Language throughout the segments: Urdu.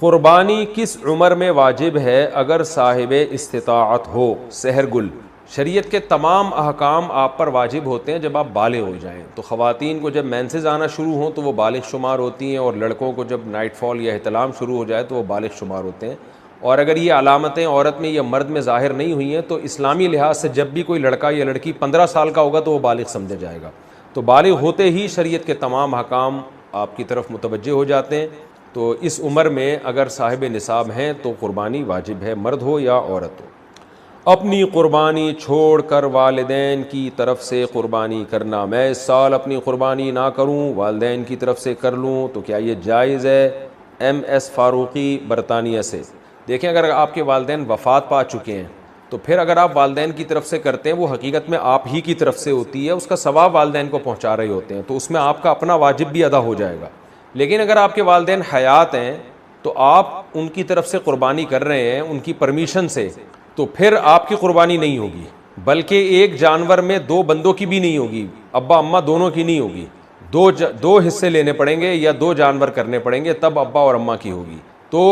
قربانی کس عمر میں واجب ہے اگر صاحب استطاعت ہو؟ سحر گل: شریعت کے تمام احکام آپ پر واجب ہوتے ہیں جب آپ بالغ ہو جائیں. تو خواتین کو جب مینسز آنا شروع ہوں تو وہ بالغ شمار ہوتی ہیں، اور لڑکوں کو جب نائٹ فال یا احتلام شروع ہو جائے تو وہ بالغ شمار ہوتے ہیں. اور اگر یہ علامتیں عورت میں یا مرد میں ظاہر نہیں ہوئی ہیں تو اسلامی لحاظ سے جب بھی کوئی لڑکا یا لڑکی 15 سال کا ہوگا تو وہ بالغ سمجھا جائے گا. تو بالغ ہوتے ہی شریعت کے تمام احکام آپ کی طرف متوجہ ہو جاتے ہیں. تو اس عمر میں اگر صاحب نصاب ہیں تو قربانی واجب ہے، مرد ہو یا عورت ہو. اپنی قربانی چھوڑ کر والدین کی طرف سے قربانی کرنا: میں اس سال اپنی قربانی نہ کروں، والدین کی طرف سے کر لوں، تو کیا یہ جائز ہے؟ ایم ایس فاروقی، برطانیہ سے. دیکھیں، اگر آپ کے والدین وفات پا چکے ہیں تو پھر اگر آپ والدین کی طرف سے کرتے ہیں وہ حقیقت میں آپ ہی کی طرف سے ہوتی ہے، اس کا ثواب والدین کو پہنچا رہے ہوتے ہیں، تو اس میں آپ کا اپنا واجب بھی ادا ہو جائے گا. لیکن اگر آپ کے والدین حیات ہیں تو آپ ان کی طرف سے قربانی کر رہے ہیں ان کی پرمیشن سے، تو پھر آپ کی قربانی نہیں ہوگی، بلکہ ایک جانور میں دو بندوں کی بھی نہیں ہوگی، ابا اماں دونوں کی نہیں ہوگی. دو حصے لینے پڑیں گے یا دو جانور کرنے پڑیں گے، تب ابا اور اماں کی ہوگی. تو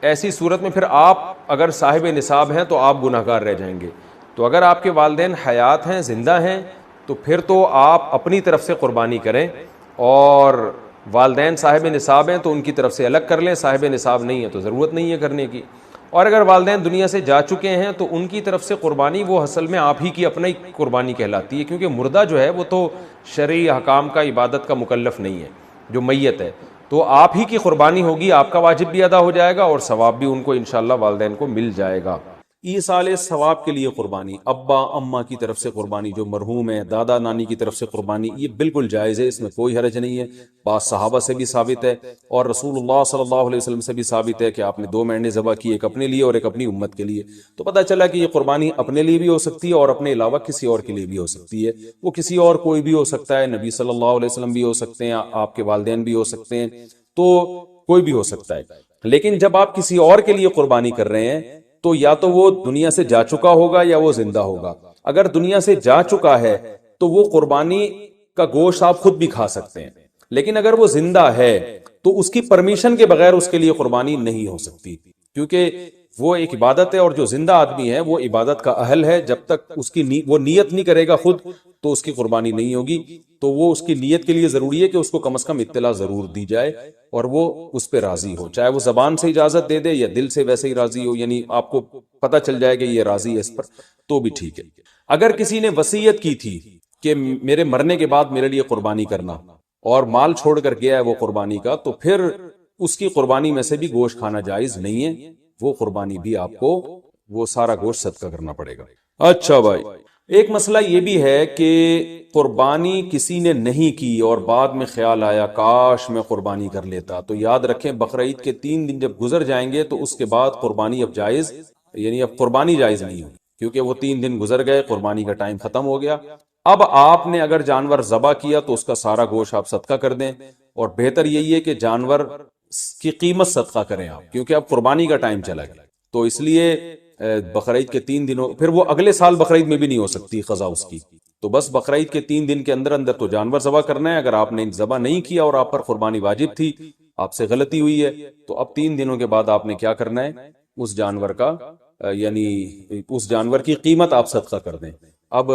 ایسی صورت میں پھر آپ اگر صاحب نصاب ہیں تو آپ گناہ گار رہ جائیں گے. تو اگر آپ کے والدین حیات ہیں، زندہ ہیں، تو پھر تو آپ اپنی طرف سے قربانی کریں، اور والدین صاحب نصاب ہیں تو ان کی طرف سے الگ کر لیں، صاحب نصاب نہیں ہے تو ضرورت نہیں ہے کرنے کی. اور اگر والدین دنیا سے جا چکے ہیں تو ان کی طرف سے قربانی وہ اصل میں آپ ہی کی اپنا ہی قربانی کہلاتی ہے، کیونکہ مردہ جو ہے وہ تو شرعی احکام کا، عبادت کا مکلف نہیں ہے، جو میت ہے. تو آپ ہی کی قربانی ہوگی، آپ کا واجب بھی ادا ہو جائے گا اور ثواب بھی ان کو انشاءاللہ والدین کو مل جائے گا. ایصال ثواب کے لیے قربانی: ابا اماں کی طرف سے قربانی جو مرحوم ہے، دادا نانی کی طرف سے قربانی، یہ بالکل جائز ہے، اس میں کوئی حرج نہیں ہے. بعض صحابہ سے بھی ثابت ہے اور رسول اللہ صلی اللہ علیہ وسلم سے بھی ثابت ہے کہ آپ نے 2 مینڈے ذبح کی، ایک اپنے لیے اور ایک اپنی امت کے لیے. تو پتہ چلا کہ یہ قربانی اپنے لیے بھی ہو سکتی ہے اور اپنے علاوہ کسی اور کے لیے بھی ہو سکتی ہے. وہ کسی اور کوئی بھی ہو سکتا ہے، نبی صلی اللہ علیہ وسلم بھی ہو سکتے ہیں، آپ کے والدین بھی ہو سکتے ہیں، تو کوئی بھی ہو سکتا ہے. لیکن جب آپ کسی اور کے لیے قربانی کر رہے ہیں تو یا تو وہ دنیا سے جا چکا ہوگا یا وہ زندہ ہوگا. اگر دنیا سے جا چکا ہے تو وہ قربانی کا گوشت آپ خود بھی کھا سکتے ہیں، لیکن اگر وہ زندہ ہے تو اس کی پرمیشن کے بغیر اس کے لیے قربانی نہیں ہو سکتی، کیونکہ وہ ایک عبادت ہے اور جو زندہ آدمی ہے وہ عبادت کا اہل ہے. جب تک اس کی وہ نیت نہیں کرے گا خود تو اس کی قربانی نہیں ہوگی. تو وہ اس کی نیت کے لیے ضروری ہے کہ اس کو کم از کم اطلاع ضرور دی جائے اور وہ اس پہ راضی ہو، چاہے وہ زبان سے اجازت دے دے یا دل سے ویسے ہی راضی ہو، یعنی آپ کو پتہ چل جائے کہ یہ راضی ہے اس پر، تو بھی ٹھیک ہے. اگر کسی نے وصیت کی تھی کہ میرے مرنے کے بعد میرے لیے قربانی کرنا اور مال چھوڑ کر گیا ہے وہ قربانی کا، تو پھر اس کی قربانی میں سے بھی گوشت کھانا جائز نہیں ہے، وہ قربانی بھی آپ کو وہ سارا گوشت صدقہ کرنا پڑے گا. اچھا بھائی، ایک مسئلہ یہ بھی ہے کہ قربانی کسی نے نہیں کی اور بعد میں خیال آیا کاش میں قربانی کر لیتا، تو یاد رکھیں بقرعید کے 3 دن جب گزر جائیں گے تو اس کے بعد قربانی اب جائز، یعنی اب قربانی جائز نہیں ہوگی، کیونکہ وہ 3 دن گزر گئے، قربانی کا ٹائم ختم ہو گیا. اب آپ نے اگر جانور ذبح کیا تو اس کا سارا گوشت آپ صدقہ کر دیں، اور بہتر یہی ہے کہ جانور کی قیمت صدقہ کریں آپ، کیونکہ اب قربانی کا ٹائم چلا گیا. تو اس لیے بقرعید کے 3 دنوں، پھر وہ اگلے سال بقرعید میں بھی نہیں ہو سکتی قضا اس کی. تو بس بقرعید کے 3 دن کے اندر اندر تو جانور ذبح کرنا ہے. اگر آپ نے ذبح نہیں کیا اور آپ پر قربانی واجب تھی، آپ سے غلطی ہوئی ہے، تو اب 3 دنوں کے بعد آپ نے کیا کرنا ہے، اس جانور کا یعنی اس جانور کی قیمت آپ صدقہ کر دیں. اب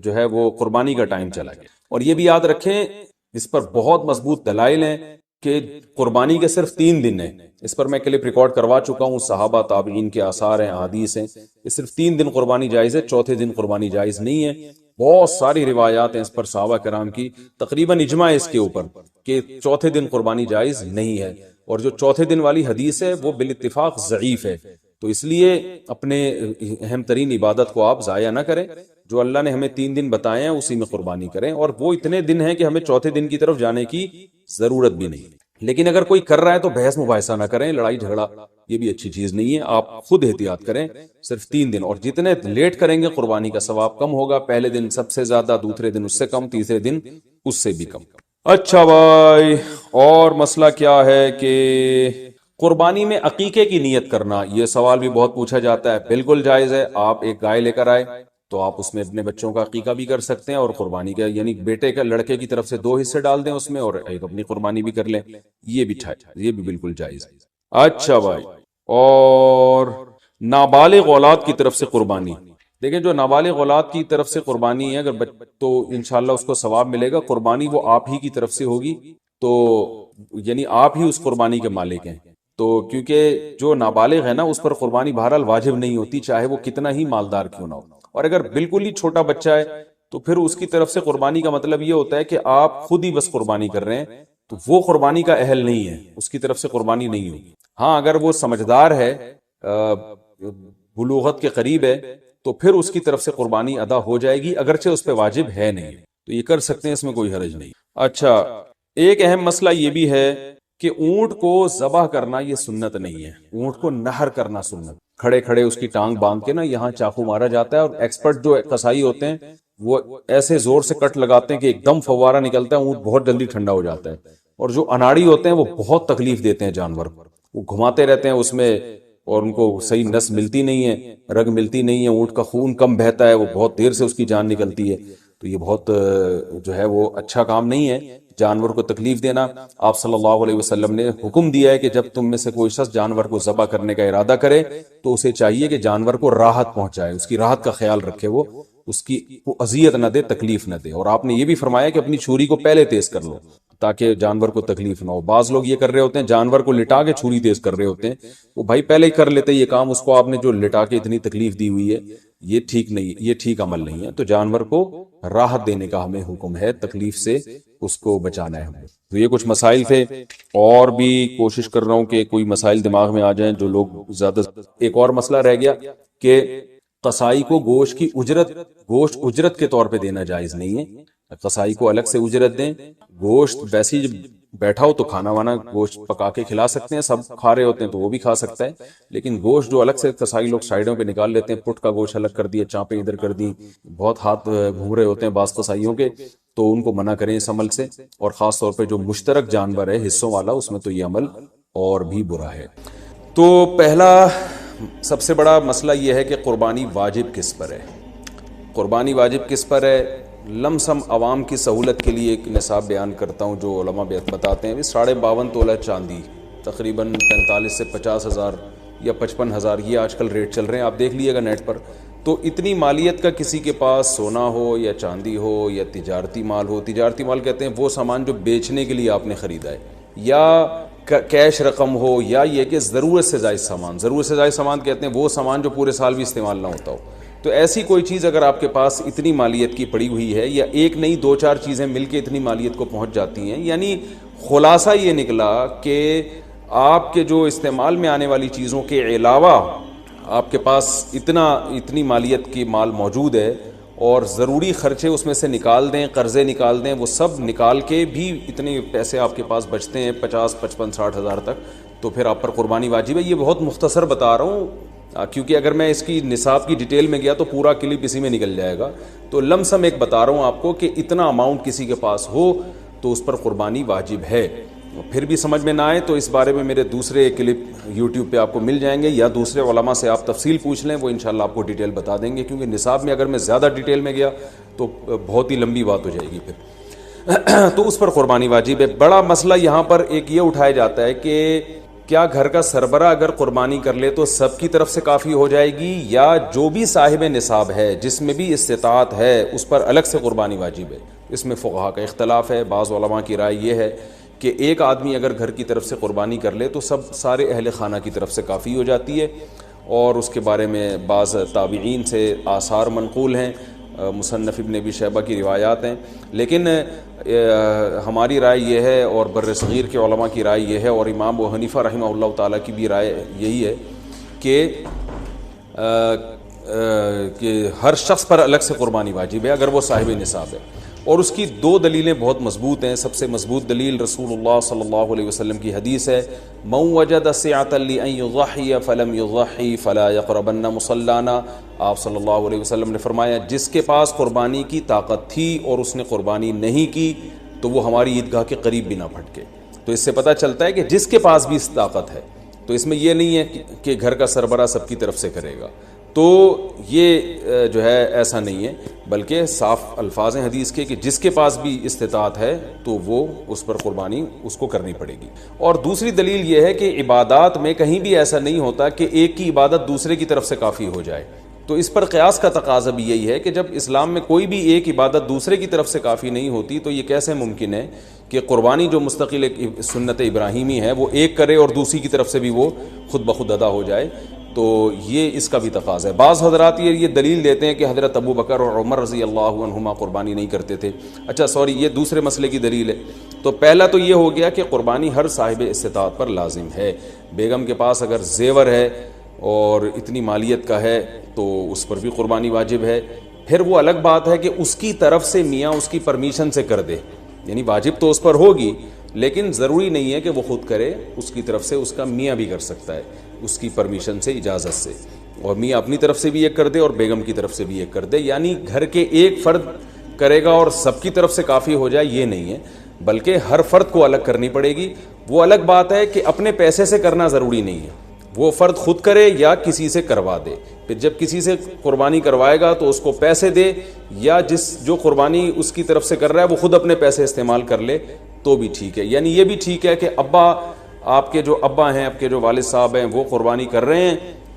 جو ہے وہ قربانی کا ٹائم چلا گیا. اور یہ بھی یاد رکھیں اس پر بہت مضبوط دلائل ہیں کہ قربانی کے صرف 3 دن ہیں. اس پر میں کلپ ریکارڈ کروا چکا ہوں، صحابہ تابعین کے آثار ہیں، احادیث ہیں. یہ صرف 3 دن قربانی جائز ہے، چوتھے دن قربانی جائز نہیں ہے. بہت ساری روایات ہیں اس پر صحابہ کرام کی، تقریباً اجماع اس کے اوپر کہ چوتھے دن قربانی جائز نہیں ہے. اور جو چوتھے دن والی حدیث ہے وہ بالاتفاق ضعیف ہے. تو اس لیے اپنے اہم ترین عبادت کو آپ ضائع نہ کریں. جو اللہ نے ہمیں 3 دن بتائے ہیں اسی میں قربانی کریں، اور وہ اتنے دن ہیں کہ ہمیں چوتھے دن کی طرف جانے کی ضرورت بھی نہیں. لیکن اگر کوئی کر رہا ہے تو بحث مباحثہ نہ کریں، لڑائی جھگڑا یہ بھی اچھی چیز نہیں ہے. آپ خود احتیاط کریں، صرف 3 دن، اور جتنے لیٹ کریں گے قربانی کا ثواب کم ہوگا. پہلے دن سب سے زیادہ، دوسرے دن اس سے کم، تیسرے دن اس سے بھی کم. اچھا بھائی، اور مسئلہ کیا ہے کہ قربانی میں عقیقے کی نیت کرنا، یہ سوال بھی بہت پوچھا جاتا ہے. بالکل جائز ہے. آپ ایک گائے لے کر آئے تو آپ اس میں اپنے بچوں کا عقیقہ بھی کر سکتے ہیں، اور قربانی کا یعنی بیٹے کا، لڑکے کی طرف سے 2 حصے ڈال دیں اس میں اور ایک اپنی قربانی بھی کر لیں. یہ بھی بالکل جائز ہے. اچھا بھائی، اور نابالغ اولاد کی طرف سے قربانی، دیکھیں جو نابالغ اولاد کی طرف سے قربانی ہے اگر تو انشاءاللہ اس کو ثواب ملے گا، قربانی وہ آپ ہی کی طرف سے ہوگی، تو یعنی آپ ہی اس قربانی کے مالک ہیں، تو کیونکہ جو نابالغ ہے نا اس پر قربانی بہرحال واجب نہیں ہوتی، چاہے وہ کتنا ہی مالدار کیوں نہ ہو، اور اگر بالکل ہی چھوٹا بچہ ہے تو پھر اس کی طرف سے قربانی کا مطلب یہ ہوتا ہے کہ آپ خود ہی بس قربانی کر رہے ہیں، تو وہ قربانی کا اہل نہیں ہے، اس کی طرف سے قربانی نہیں ہوگی۔ ہاں اگر وہ سمجھدار ہے، بلوغت کے قریب ہے، تو پھر اس کی طرف سے قربانی ادا ہو جائے گی، اگرچہ اس پہ واجب ہے نہیں، تو یہ کر سکتے ہیں، اس میں کوئی حرج نہیں۔ اچھا، ایک اہم مسئلہ یہ بھی ہے کہ اونٹ کو ذبح کرنا یہ سنت نہیں ہے، اونٹ کو نہر کرنا سنت، کھڑے کھڑے اس کی ٹانگ باندھ کے نا یہاں چاقو مارا جاتا ہے، اور ایکسپرٹ جو قصائی ہوتے ہیں وہ ایسے زور سے کٹ لگاتے ہیں کہ ایک دم فوارہ نکلتا ہے، اونٹ بہت جلدی ٹھنڈا ہو جاتا ہے، اور جو اناڑی ہوتے ہیں وہ بہت تکلیف دیتے ہیں جانور کو، وہ گھماتے رہتے ہیں اس میں، اور ان کو صحیح نس ملتی نہیں ہے، رگ ملتی نہیں ہے، اونٹ کا خون کم بہتا ہے، وہ بہت دیر سے اس کی جان نکلتی ہے، تو یہ بہت جو ہے وہ اچھا کام نہیں ہے جانور کو تکلیف دینا۔ آپ صلی اللہ علیہ وسلم نے حکم دیا ہے کہ جب تم میں سے کوئی شخص جانور کو ذبح کرنے کا ارادہ کرے تو اسے چاہیے کہ جانور کو راحت پہنچائے، اس کی راحت کا خیال رکھے، وہ اس کی اذیت نہ دے، تکلیف نہ دے، اور آپ نے یہ بھی فرمایا کہ اپنی چھری کو پہلے تیز کر لو تاکہ جانور کو تکلیف نہ ہو۔ بعض لوگ یہ کر رہے ہوتے ہیں، جانور کو لٹا کے چھری تیز کر رہے ہوتے ہیں، وہ بھائی پہلے ہی کر لیتے یہ کام، اس کو آپ نے جو لٹا کے اتنی تکلیف دی ہوئی ہے، یہ ٹھیک نہیں، یہ ٹھیک عمل نہیں ہے، تو جانور کو راحت دینے کا ہمیں حکم ہے، تکلیف سے اس کو بچانا ہے ہمیں۔ تو یہ کچھ مسائل تھے، اور بھی کوشش کر رہا ہوں کہ کوئی مسائل دماغ میں آ جائیں جو لوگ زیادہ۔ ایک اور مسئلہ رہ گیا کہ قصائی کو گوشت کی اجرت کے طور پہ دینا جائز نہیں ہے، قصائی کو الگ سے اجرت دیں، گوشت ویسے جب بیٹھا ہو تو کھانا وانا گوشت پکا کے کھلا سکتے ہیں، سب کھا رہے ہوتے ہیں تو وہ بھی کھا سکتا ہے، لیکن گوشت جو الگ سے قصائی لوگ سائیڈوں پہ نکال لیتے ہیں، پٹ کا گوشت الگ کر دیا، چانپیں ادھر کر دی، بہت ہاتھ گھوم رہے ہوتے ہیں بعض قصائیوں کے، تو ان کو منع کریں اس عمل سے، اور خاص طور پہ جو مشترک جانور ہے حصوں والا، اس میں تو یہ عمل اور بھی برا ہے۔ تو پہلا سب سے بڑا مسئلہ یہ ہے کہ قربانی واجب کس پر ہے، قربانی واجب کس پر ہے۔ لم سم عوام کی سہولت کے لیے ایک نصاب بیان کرتا ہوں جو علماء بتاتے ہیں، 52.5 تولہ چاندی تقریباً 45 سے 50 ہزار یا 55 ہزار، یہ آج کل ریٹ چل رہے ہیں، آپ دیکھ لیے گا نیٹ پر۔ تو اتنی مالیت کا کسی کے پاس سونا ہو یا چاندی ہو یا تجارتی مال ہو، تجارتی مال کہتے ہیں وہ سامان جو بیچنے کے لیے آپ نے خریدا ہے، یا کیش رقم ہو، یا یہ کہ ضرورت سے زائد سامان، ضرورت سے زائد سامان کہتے ہیں وہ سامان جو پورے سال بھی استعمال نہ ہوتا ہو، تو ایسی کوئی چیز اگر آپ کے پاس اتنی مالیت کی پڑی ہوئی ہے، یا ایک نہیں دو چار چیزیں مل کے اتنی مالیت کو پہنچ جاتی ہیں، یعنی خلاصہ یہ نکلا کہ آپ کے جو استعمال میں آنے والی چیزوں کے علاوہ آپ کے پاس اتنی مالیت کی مال موجود ہے، اور ضروری خرچے اس میں سے نکال دیں، قرضے نکال دیں، وہ سب نکال کے بھی اتنے پیسے آپ کے پاس بچتے ہیں 50 55 60 ہزار تک، تو پھر آپ پر قربانی واجب ہے۔ یہ بہت مختصر بتا رہا ہوں، کیونکہ اگر میں اس کی نصاب کی ڈیٹیل میں گیا تو پورا کلپ اسی میں نکل جائے گا، تو لم سم ایک بتا رہا ہوں آپ کو کہ اتنا اماؤنٹ کسی کے پاس ہو تو اس پر قربانی واجب ہے۔ پھر بھی سمجھ میں نہ آئے تو اس بارے میں میرے دوسرے کلپ یوٹیوب پہ آپ کو مل جائیں گے، یا دوسرے علماء سے آپ تفصیل پوچھ لیں، وہ انشاءاللہ آپ کو ڈیٹیل بتا دیں گے، کیونکہ نصاب میں اگر میں زیادہ ڈیٹیل میں گیا تو بہت ہی لمبی بات ہو جائے گی پھر تو اس پر قربانی واجب ہے۔ بڑا مسئلہ یہاں پر ایک یہ اٹھایا جاتا ہے کہ کیا گھر کا سربراہ اگر قربانی کر لے تو سب کی طرف سے کافی ہو جائے گی، یا جو بھی صاحب نصاب ہے جس میں بھی استطاعت ہے اس پر الگ سے قربانی واجب ہے؟ اس میں فقہا کا اختلاف ہے۔ بعض علماء کی رائے یہ ہے کہ ایک آدمی اگر گھر کی طرف سے قربانی کر لے تو سارے اہل خانہ کی طرف سے کافی ہو جاتی ہے، اور اس کے بارے میں بعض تابعین سے آثار منقول ہیں، مصنف ابن ابی شیبہ کی روایات ہیں، لیکن ہماری رائے یہ ہے، اور بر صغیر کے علماء کی رائے یہ ہے، اور امام ابو حنیفہ رحمہ اللہ تعالیٰ کی بھی رائے یہی ہے کہ ہر شخص پر الگ سے قربانی واجب ہے اگر وہ صاحب نصاب ہے، اور اس کی دو دلیلیں بہت مضبوط ہیں۔ سب سے مضبوط دلیل رسول اللہ صلی اللہ علیہ وسلم کی حدیث ہے، من وجد سعة لأن يضحي فلم يضحي فلا يقربن مصلانا۔ آپ صلی اللہ علیہ وسلم نے فرمایا جس کے پاس قربانی کی طاقت تھی اور اس نے قربانی نہیں کی تو وہ ہماری عیدگاہ کے قریب بھی نہ پھٹکے۔ تو اس سے پتہ چلتا ہے کہ جس کے پاس بھی اس طاقت ہے، تو اس میں یہ نہیں ہے کہ گھر کا سربراہ سب کی طرف سے کرے گا، تو یہ جو ہے ایسا نہیں ہے، بلکہ صاف الفاظ ہیں حدیث کے کہ جس کے پاس بھی استطاعت ہے تو وہ اس پر قربانی اس کو کرنی پڑے گی۔ اور دوسری دلیل یہ ہے کہ عبادات میں کہیں بھی ایسا نہیں ہوتا کہ ایک کی عبادت دوسرے کی طرف سے کافی ہو جائے، تو اس پر قیاس کا تقاضا بھی یہی ہے کہ جب اسلام میں کوئی بھی ایک عبادت دوسرے کی طرف سے کافی نہیں ہوتی تو یہ کیسے ممکن ہے کہ قربانی جو مستقل ایک سنت ابراہیمی ہے وہ ایک کرے اور دوسری کی طرف سے بھی وہ خود بخود ادا ہو جائے؟ تو یہ اس کا بھی تقاضا ہے۔ بعض حضرات یہ دلیل دیتے ہیں کہ حضرت ابو بکر اور عمر رضی اللہ عنہما قربانی نہیں کرتے تھے۔ اچھا سوری، یہ دوسرے مسئلے کی دلیل ہے۔ تو پہلا تو یہ ہو گیا کہ قربانی ہر صاحب استطاعت پر لازم ہے۔ بیگم کے پاس اگر زیور ہے اور اتنی مالیت کا ہے تو اس پر بھی قربانی واجب ہے۔ پھر وہ الگ بات ہے کہ اس کی طرف سے میاں اس کی پرمیشن سے کر دے، یعنی واجب تو اس پر ہوگی لیکن ضروری نہیں ہے کہ وہ خود کرے، اس کی طرف سے اس کا میاں بھی کر سکتا ہے اس کی پرمیشن سے، اجازت سے، اور میاں اپنی طرف سے بھی ایک کر دے اور بیگم کی طرف سے بھی ایک کر دے، یعنی گھر کے ایک فرد کرے گا اور سب کی طرف سے کافی ہو جائے یہ نہیں ہے، بلکہ ہر فرد کو الگ کرنی پڑے گی۔ وہ الگ بات ہے کہ اپنے پیسے سے کرنا ضروری نہیں ہے، وہ فرد خود کرے یا کسی سے کروا دے۔ پھر جب کسی سے قربانی کروائے گا تو اس کو پیسے دے، یا جو قربانی اس کی طرف سے کر رہا ہے وہ خود اپنے پیسے استعمال کر لے تو بھی ٹھیک ہے۔ یعنی یہ بھی ٹھیک ہے کہ آپ کے جو ابا ہیں، آپ کے جو والد صاحب ہیں وہ قربانی کر رہے ہیں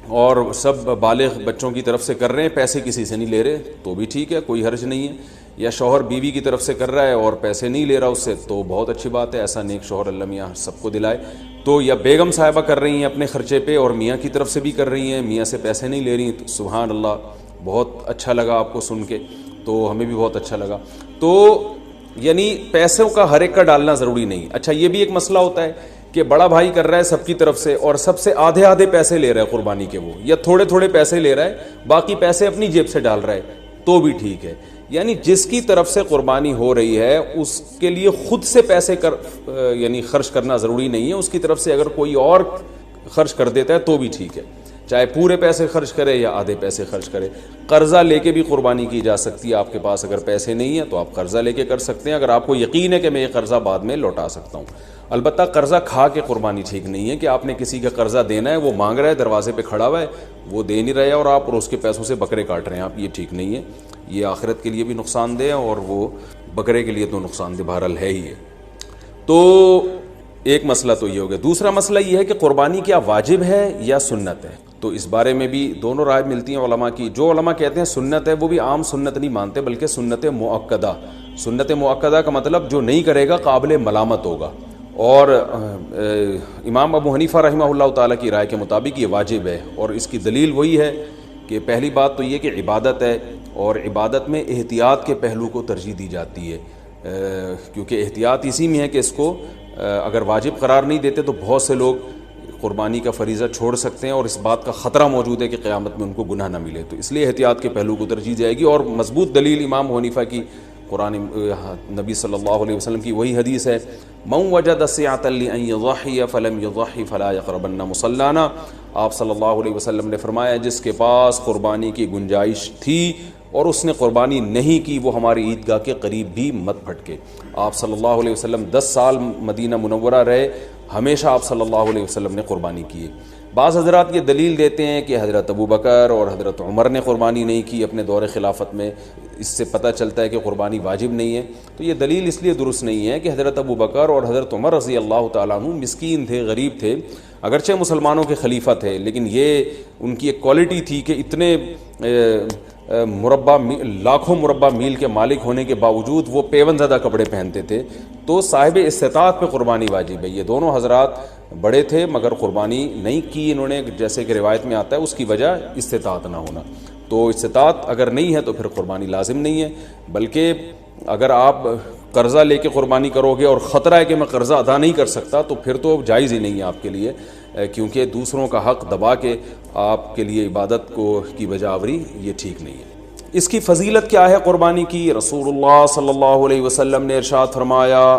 اور سب بالغ بچوں کی طرف سے کر رہے ہیں، پیسے کسی سے نہیں لے رہے تو بھی ٹھیک ہے، کوئی حرج نہیں ہے۔ یا شوہر بیوی کی طرف سے کر رہا ہے اور پیسے نہیں لے رہا اس سے تو بہت اچھی بات ہے، ایسا نیک شوہر اللہ میاں سب کو دلائے۔ تو یا بیگم صاحبہ کر رہی ہیں اپنے خرچے پہ اور میاں کی طرف سے بھی کر رہی ہیں، میاں سے پیسے نہیں لے رہی، تو سبحان اللہ، بہت اچھا لگا آپ کو سن کے، تو ہمیں بھی بہت اچھا لگا۔ تو یعنی پیسوں کا ہر ایک کا ڈالنا ضروری نہیں۔ اچھا یہ بھی ایک مسئلہ ہوتا ہے کہ بڑا بھائی کر رہا ہے سب کی طرف سے اور سب سے آدھے آدھے پیسے لے رہا ہے قربانی کے، وہ یا تھوڑے تھوڑے پیسے لے رہا ہے، باقی پیسے اپنی جیب سے ڈال رہا ہے تو بھی ٹھیک ہے۔ یعنی جس کی طرف سے قربانی ہو رہی ہے اس کے لیے خود سے پیسے یعنی خرچ کرنا ضروری نہیں ہے، اس کی طرف سے اگر کوئی اور خرچ کر دیتا ہے تو بھی ٹھیک ہے، چاہے پورے پیسے خرچ کرے یا آدھے پیسے خرچ کرے۔ قرضہ لے کے بھی قربانی کی جا سکتی ہے، آپ کے پاس اگر پیسے نہیں ہیں تو آپ قرضہ لے کے کر سکتے ہیں، اگر آپ کو یقین ہے کہ میں یہ قرضہ بعد میں لوٹا سکتا ہوں۔ البتہ قرضہ کھا کے قربانی ٹھیک نہیں ہے کہ آپ نے کسی کا قرضہ دینا ہے، وہ مانگ رہا ہے، دروازے پہ کھڑا ہوا ہے، وہ دے نہیں رہے اور آپ اور اس کے پیسوں سے بکرے کاٹ رہے ہیں آپ، یہ ٹھیک نہیں ہے، یہ آخرت کے لیے بھی نقصان دہ ہے اور وہ بکرے کے لیے تو نقصان دہ بہرحال ہے ہی ہے۔ تو ایک مسئلہ تو یہ ہو گیا۔ دوسرا مسئلہ یہ ہے کہ قربانی کیا واجب ہے یا سنت ہے، تو اس بارے میں بھی دونوں رائے ملتی ہیں علماء کی۔ جو علماء کہتے ہیں سنت ہے وہ بھی عام سنت نہیں مانتے بلکہ سنت مؤکدہ۔ سنت مؤکدہ کا مطلب جو نہیں کرے گا قابل ملامت ہوگا، اور امام ابو حنیفہ رحمہ اللہ تعالیٰ کی رائے کے مطابق یہ واجب ہے، اور اس کی دلیل وہی ہے کہ پہلی بات تو یہ کہ عبادت ہے اور عبادت میں احتیاط کے پہلو کو ترجیح دی جاتی ہے، کیونکہ احتیاط اسی میں ہے کہ اس کو اگر واجب قرار نہیں دیتے تو بہت سے لوگ قربانی کا فریضہ چھوڑ سکتے ہیں اور اس بات کا خطرہ موجود ہے کہ قیامت میں ان کو گناہ نہ ملے، تو اس لیے احتیاط کے پہلو کو ترجیح جائے گی۔ اور مضبوط دلیل امام ابو حنیفہ کی قرآن نبی صلی اللہ علیہ وسلم کی وہی حدیث ہے، من وجد سعۃ لأن یضحی فلم یضحی فلا یقربن مصلانا۔ آپ صلی اللہ علیہ وسلم نے فرمایا جس کے پاس قربانی کی گنجائش تھی اور اس نے قربانی نہیں کی وہ ہماری عیدگاہ کے قریب بھی مت پھٹکے۔ آپ صلی اللہ علیہ وسلم 10 سال مدینہ منورہ رہے، ہمیشہ آپ صلی اللہ علیہ وسلم نے قربانی کی ہے۔ بعض حضرات یہ دلیل دیتے ہیں کہ حضرت ابو بکر اور حضرت عمر نے قربانی نہیں کی اپنے دور خلافت میں، اس سے پتہ چلتا ہے کہ قربانی واجب نہیں ہے، تو یہ دلیل اس لیے درست نہیں ہے کہ حضرت ابو بکر اور حضرت عمر رضی اللہ تعالیٰ عنہ مسکین تھے، غریب تھے، اگرچہ مسلمانوں کے خلیفہ تھے لیکن یہ ان کی ایک کوالٹی تھی کہ اتنے لاکھوں مربع میل کے مالک ہونے کے باوجود وہ پیون زدہ کپڑے پہنتے تھے، تو صاحب استطاعت پہ قربانی واجب ہے۔ یہ دونوں حضرات بڑے تھے مگر قربانی نہیں کی انہوں نے، جیسے کہ روایت میں آتا ہے اس کی وجہ استطاعت نہ ہونا، تو استطاعت اگر نہیں ہے تو پھر قربانی لازم نہیں ہے، بلکہ اگر آپ قرضہ لے کے قربانی کرو گے اور خطرہ ہے کہ میں قرضہ ادا نہیں کر سکتا تو پھر تو جائز ہی نہیں ہے آپ کے لیے، کیونکہ دوسروں کا حق دبا کے آپ کے لیے عبادت کی وجہ آوری یہ ٹھیک نہیں ہے۔ اس کی فضیلت کیا ہے قربانی کی؟ رسول اللہ صلی اللہ علیہ وسلم نے ارشاد فرمایا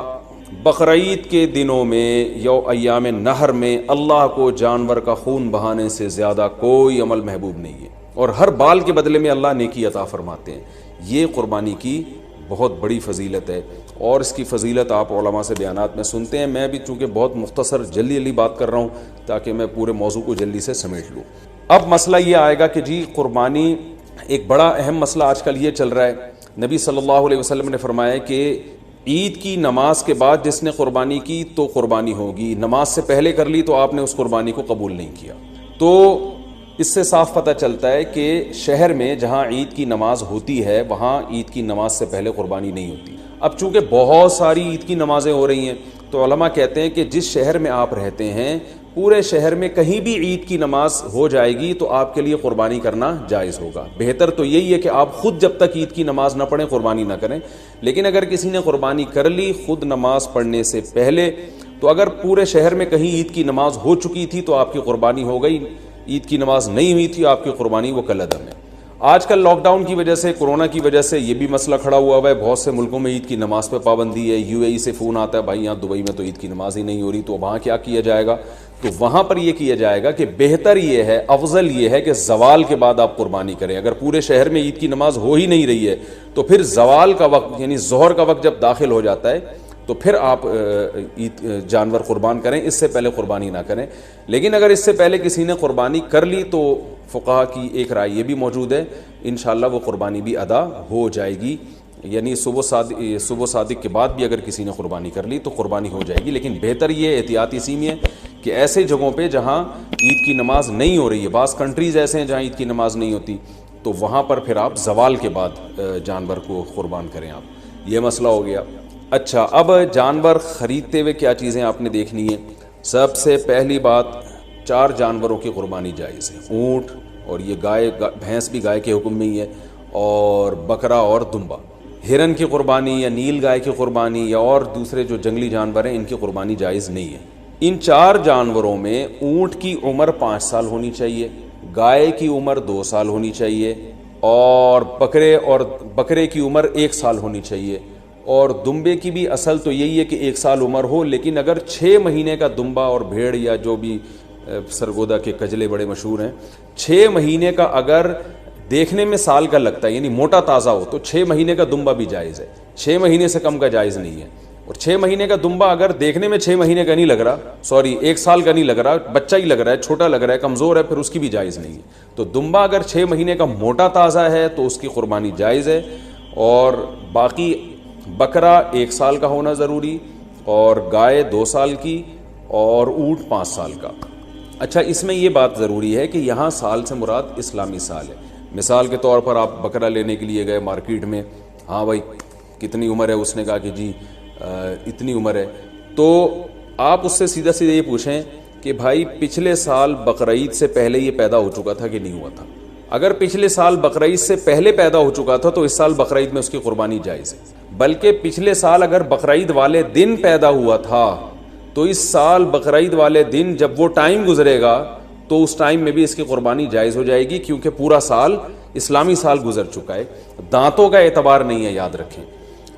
بقرعید کے دنوں میں ایام نہر میں اللہ کو جانور کا خون بہانے سے زیادہ کوئی عمل محبوب نہیں ہے، اور ہر بال کے بدلے میں اللہ نیکی عطا فرماتے ہیں۔ یہ قربانی کی بہت بڑی فضیلت ہے، اور اس کی فضیلت آپ علماء سے بیانات میں سنتے ہیں، میں بھی چونکہ بہت مختصر جلدی بات کر رہا ہوں تاکہ میں پورے موضوع کو جلدی سے سمیٹ لوں۔ اب مسئلہ یہ آئے گا کہ جی قربانی، ایک بڑا اہم مسئلہ آج کل یہ چل رہا ہے. نبی صلی اللہ علیہ وسلم نے فرمایا کہ عید کی نماز کے بعد جس نے قربانی کی تو قربانی ہوگی، نماز سے پہلے کر لی تو آپ نے اس قربانی کو قبول نہیں کیا. تو اس سے صاف پتہ چلتا ہے کہ شہر میں جہاں عید کی نماز ہوتی ہے وہاں عید کی نماز سے پہلے قربانی نہیں ہوتی. اب چونکہ بہت ساری عید کی نمازیں ہو رہی ہیں تو علماء کہتے ہیں کہ جس شہر میں آپ رہتے ہیں پورے شہر میں کہیں بھی عید کی نماز ہو جائے گی تو آپ کے لیے قربانی کرنا جائز ہوگا. بہتر تو یہی ہے کہ آپ خود جب تک عید کی نماز نہ پڑھیں قربانی نہ کریں. لیکن اگر کسی نے قربانی کر لی خود نماز پڑھنے سے پہلے تو اگر پورے شہر میں کہیں عید کی نماز ہو چکی تھی تو آپ کی قربانی ہو گئی، عید کی نماز نہیں ہوئی تھی آپ کی قربانی وہ کالعدم ہے. آج کل لاک ڈاؤن کی وجہ سے، کورونا کی وجہ سے یہ بھی مسئلہ کھڑا ہوا ہے. بہت سے ملکوں میں عید کی نماز پہ پابندی ہے. یو اے ای سے فون آتا ہے بھائی یہاں دبئی میں تو عید کی نماز ہی نہیں ہو رہی، تو وہاں کیا کیا جائے گا؟ تو وہاں پر یہ کیا جائے گا کہ بہتر یہ ہے، افضل یہ ہے کہ زوال کے بعد آپ قربانی کریں. اگر پورے شہر میں عید کی نماز ہو ہی نہیں رہی ہے تو پھر زوال کا وقت یعنی ظہر کا وقت جب داخل ہو جاتا ہے تو پھر آپ جانور قربان کریں، اس سے پہلے قربانی نہ کریں. لیکن اگر اس سے پہلے کسی نے قربانی کر لی تو فقہا کی ایک رائے یہ بھی موجود ہے انشاءاللہ وہ قربانی بھی ادا ہو جائے گی. یعنی صبح صادق کے بعد بھی اگر کسی نے قربانی کر لی تو قربانی ہو جائے گی. لیکن بہتر یہ احتیاط اسی میں ہے کہ ایسے جگہوں پہ جہاں عید کی نماز نہیں ہو رہی ہے، بعض کنٹریز ایسے ہیں جہاں عید کی نماز نہیں ہوتی، تو وہاں پر پھر آپ زوال کے بعد جانور کو قربان کریں آپ. یہ مسئلہ ہو گیا. اچھا، اب جانور خریدتے ہوئے کیا چیزیں آپ نے دیکھنی ہے؟ سب سے پہلی بات 4 جانوروں کی قربانی جائز ہے. اونٹ، اور یہ گائے، بھینس بھی گائے کے حکم میں ہی ہے، اور بکرا اور دمبا. ہرن کی قربانی یا نیل گائے کی قربانی یا اور دوسرے جو جنگلی جانور ہیں ان کی قربانی جائز نہیں ہے. ان 4 جانوروں میں اونٹ کی عمر 5 سال ہونی چاہیے، گائے کی عمر 2 سال ہونی چاہیے، اور بکرے کی عمر 1 سال ہونی چاہیے، اور دمبے کی بھی اصل تو یہی ہے کہ 1 سال عمر ہو. لیکن اگر 6 مہینے کا دمبا اور بھیڑ یا جو بھی سرگودا کے کجلے بڑے مشہور ہیں، 6 مہینے کا اگر دیکھنے میں سال کا لگتا ہے یعنی موٹا تازہ ہو تو 6 مہینے کا دمبا بھی جائز ہے. 6 مہینے سے کم کا جائز نہیں ہے. اور 6 مہینے کا دمبا اگر دیکھنے میں 6 مہینے کا نہیں لگ رہا، 1 سال کا نہیں لگ رہا، بچہ ہی لگ رہا ہے، چھوٹا لگ رہا ہے، کمزور ہے، پھر اس کی بھی جائز نہیں ہے. تو دمبا اگر 6 مہینے کا موٹا تازہ ہے تو اس کی قربانی جائز ہے. اور باقی بکرا 1 سال کا ہونا ضروری، اور گائے 2 سال کی، اور اونٹ 5 سال کا. اچھا، اس میں یہ بات ضروری ہے کہ یہاں سال سے مراد اسلامی سال ہے. مثال کے طور پر آپ بکرا لینے کے لیے گئے مارکیٹ میں، ہاں بھائی کتنی عمر ہے؟ اس نے کہا کہ جی اتنی عمر ہے. تو آپ اس سے سیدھا سیدھا یہ پوچھیں کہ بھائی پچھلے سال بقرعید سے پہلے یہ پیدا ہو چکا تھا کہ نہیں ہوا تھا؟ اگر پچھلے سال بقرعید سے پہلے پیدا ہو چکا تھا تو اس سال بقرعید میں اس کی قربانی جائز ہے. بلکہ پچھلے سال اگر بقرعید والے دن پیدا ہوا تھا تو اس سال بقرعید والے دن جب وہ ٹائم گزرے گا تو اس ٹائم میں بھی اس کی قربانی جائز ہو جائے گی، کیونکہ پورا سال اسلامی سال گزر چکا ہے. دانتوں کا اعتبار نہیں ہے، یاد رکھیں.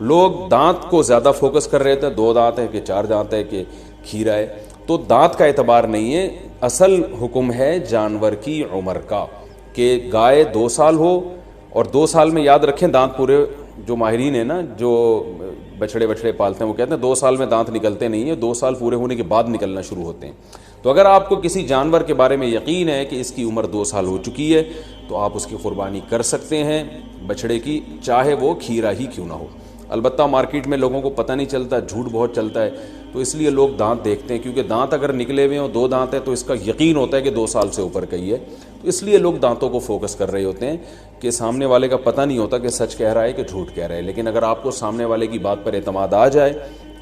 لوگ دانت کو زیادہ فوکس کر رہے تھے، 2 دانت ہے کہ 4 دانت ہے کہ کھیرا ہے، تو دانت کا اعتبار نہیں ہے. اصل حکم ہے جانور کی عمر کا کہ گائے 2 سال ہو، اور 2 سال میں یاد رکھیں دانت پورے، جو ماہرین ہیں نا جو بچھڑے پالتے ہیں وہ کہتے ہیں 2 سال میں دانت نکلتے نہیں ہیں، 2 سال پورے ہونے کے بعد نکلنا شروع ہوتے ہیں. تو اگر آپ کو کسی جانور کے بارے میں یقین ہے کہ اس کی عمر 2 سال ہو چکی ہے تو آپ اس کی قربانی کر سکتے ہیں بچڑے کی، چاہے وہ کھیرا ہی کیوں نہ ہو. البتہ مارکیٹ میں لوگوں کو پتہ نہیں چلتا، جھوٹ بہت چلتا ہے، تو اس لیے لوگ دانت دیکھتے ہیں، کیونکہ دانت اگر نکلے ہوئے ہوں 2 دانت ہے تو اس کا یقین ہوتا ہے کہ 2 سال سے اوپر کا ہی ہے. تو اس لیے لوگ دانتوں کو فوکس کر رہے ہوتے ہیں کہ سامنے والے کا پتہ نہیں ہوتا کہ سچ کہہ رہا ہے کہ جھوٹ کہہ رہا ہے. لیکن اگر آپ کو سامنے والے کی بات پر اعتماد آ جائے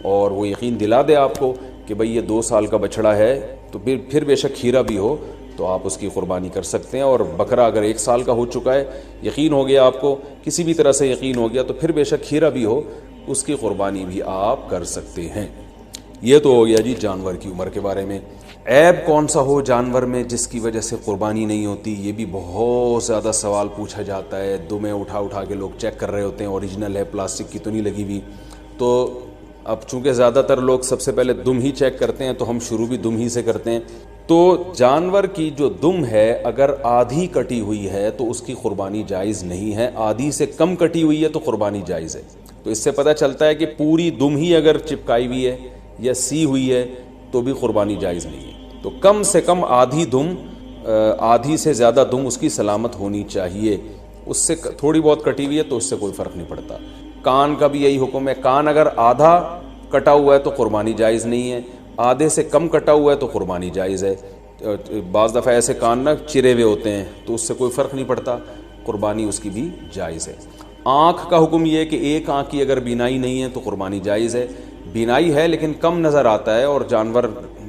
اور وہ یقین دلا دے آپ کو کہ بھئی یہ 2 سال کا بچڑا ہے، تو پھر بے شک کھیرا بھی ہو تو آپ اس کی قربانی کر سکتے ہیں. اور بکرا اگر 1 سال کا ہو چکا ہے، یقین ہو گیا آپ کو، کسی بھی طرح سے یقین ہو گیا، تو پھر بے شک کھیرا بھی ہو اس کی قربانی بھی آپ کر سکتے ہیں. یہ تو ہو گیا جی جانور کی عمر کے بارے میں. عیب کون سا ہو جانور میں جس کی وجہ سے قربانی نہیں ہوتی، یہ بھی بہت زیادہ سوال پوچھا جاتا ہے. دمیں اٹھا کے لوگ چیک کر رہے ہوتے ہیں اوریجنل ہے، پلاسٹک کی تو نہیں لگی ہوئی. تو اب چونکہ زیادہ تر لوگ سب سے پہلے دم ہی چیک کرتے ہیں تو ہم شروع بھی دم ہی سے کرتے ہیں. تو جانور کی جو دم ہے اگر آدھی کٹی ہوئی ہے تو اس کی قربانی جائز نہیں ہے، آدھی سے کم کٹی ہوئی ہے تو قربانی جائز ہے. تو اس سے پتہ چلتا ہے کہ پوری دم ہی اگر چپکائی ہوئی ہے یا سی ہوئی ہے تو بھی قربانی جائز نہیں ہے. تو کم سے کم آدھی دم آدھی سے زیادہ دم اس کی سلامت ہونی چاہیے، اس سے تھوڑی بہت کٹی ہوئی ہے تو اس سے کوئی فرق نہیں پڑتا۔ کان کا بھی یہی حکم ہے، کان اگر آدھا کٹا ہوا ہے تو قربانی جائز نہیں ہے، آدھے سے کم کٹا ہوا ہے تو قربانی جائز ہے۔ بعض دفعہ ایسے کان نہ چرے ہوئے ہوتے ہیں تو اس سے کوئی فرق نہیں پڑتا، قربانی اس کی بھی جائز ہے۔ آنکھ کا حکم یہ ہے کہ ایک آنکھ کی اگر بینائی نہیں ہے تو قربانی جائز ہے، بینائی ہے لیکن کم نظر آتا ہے اور جانور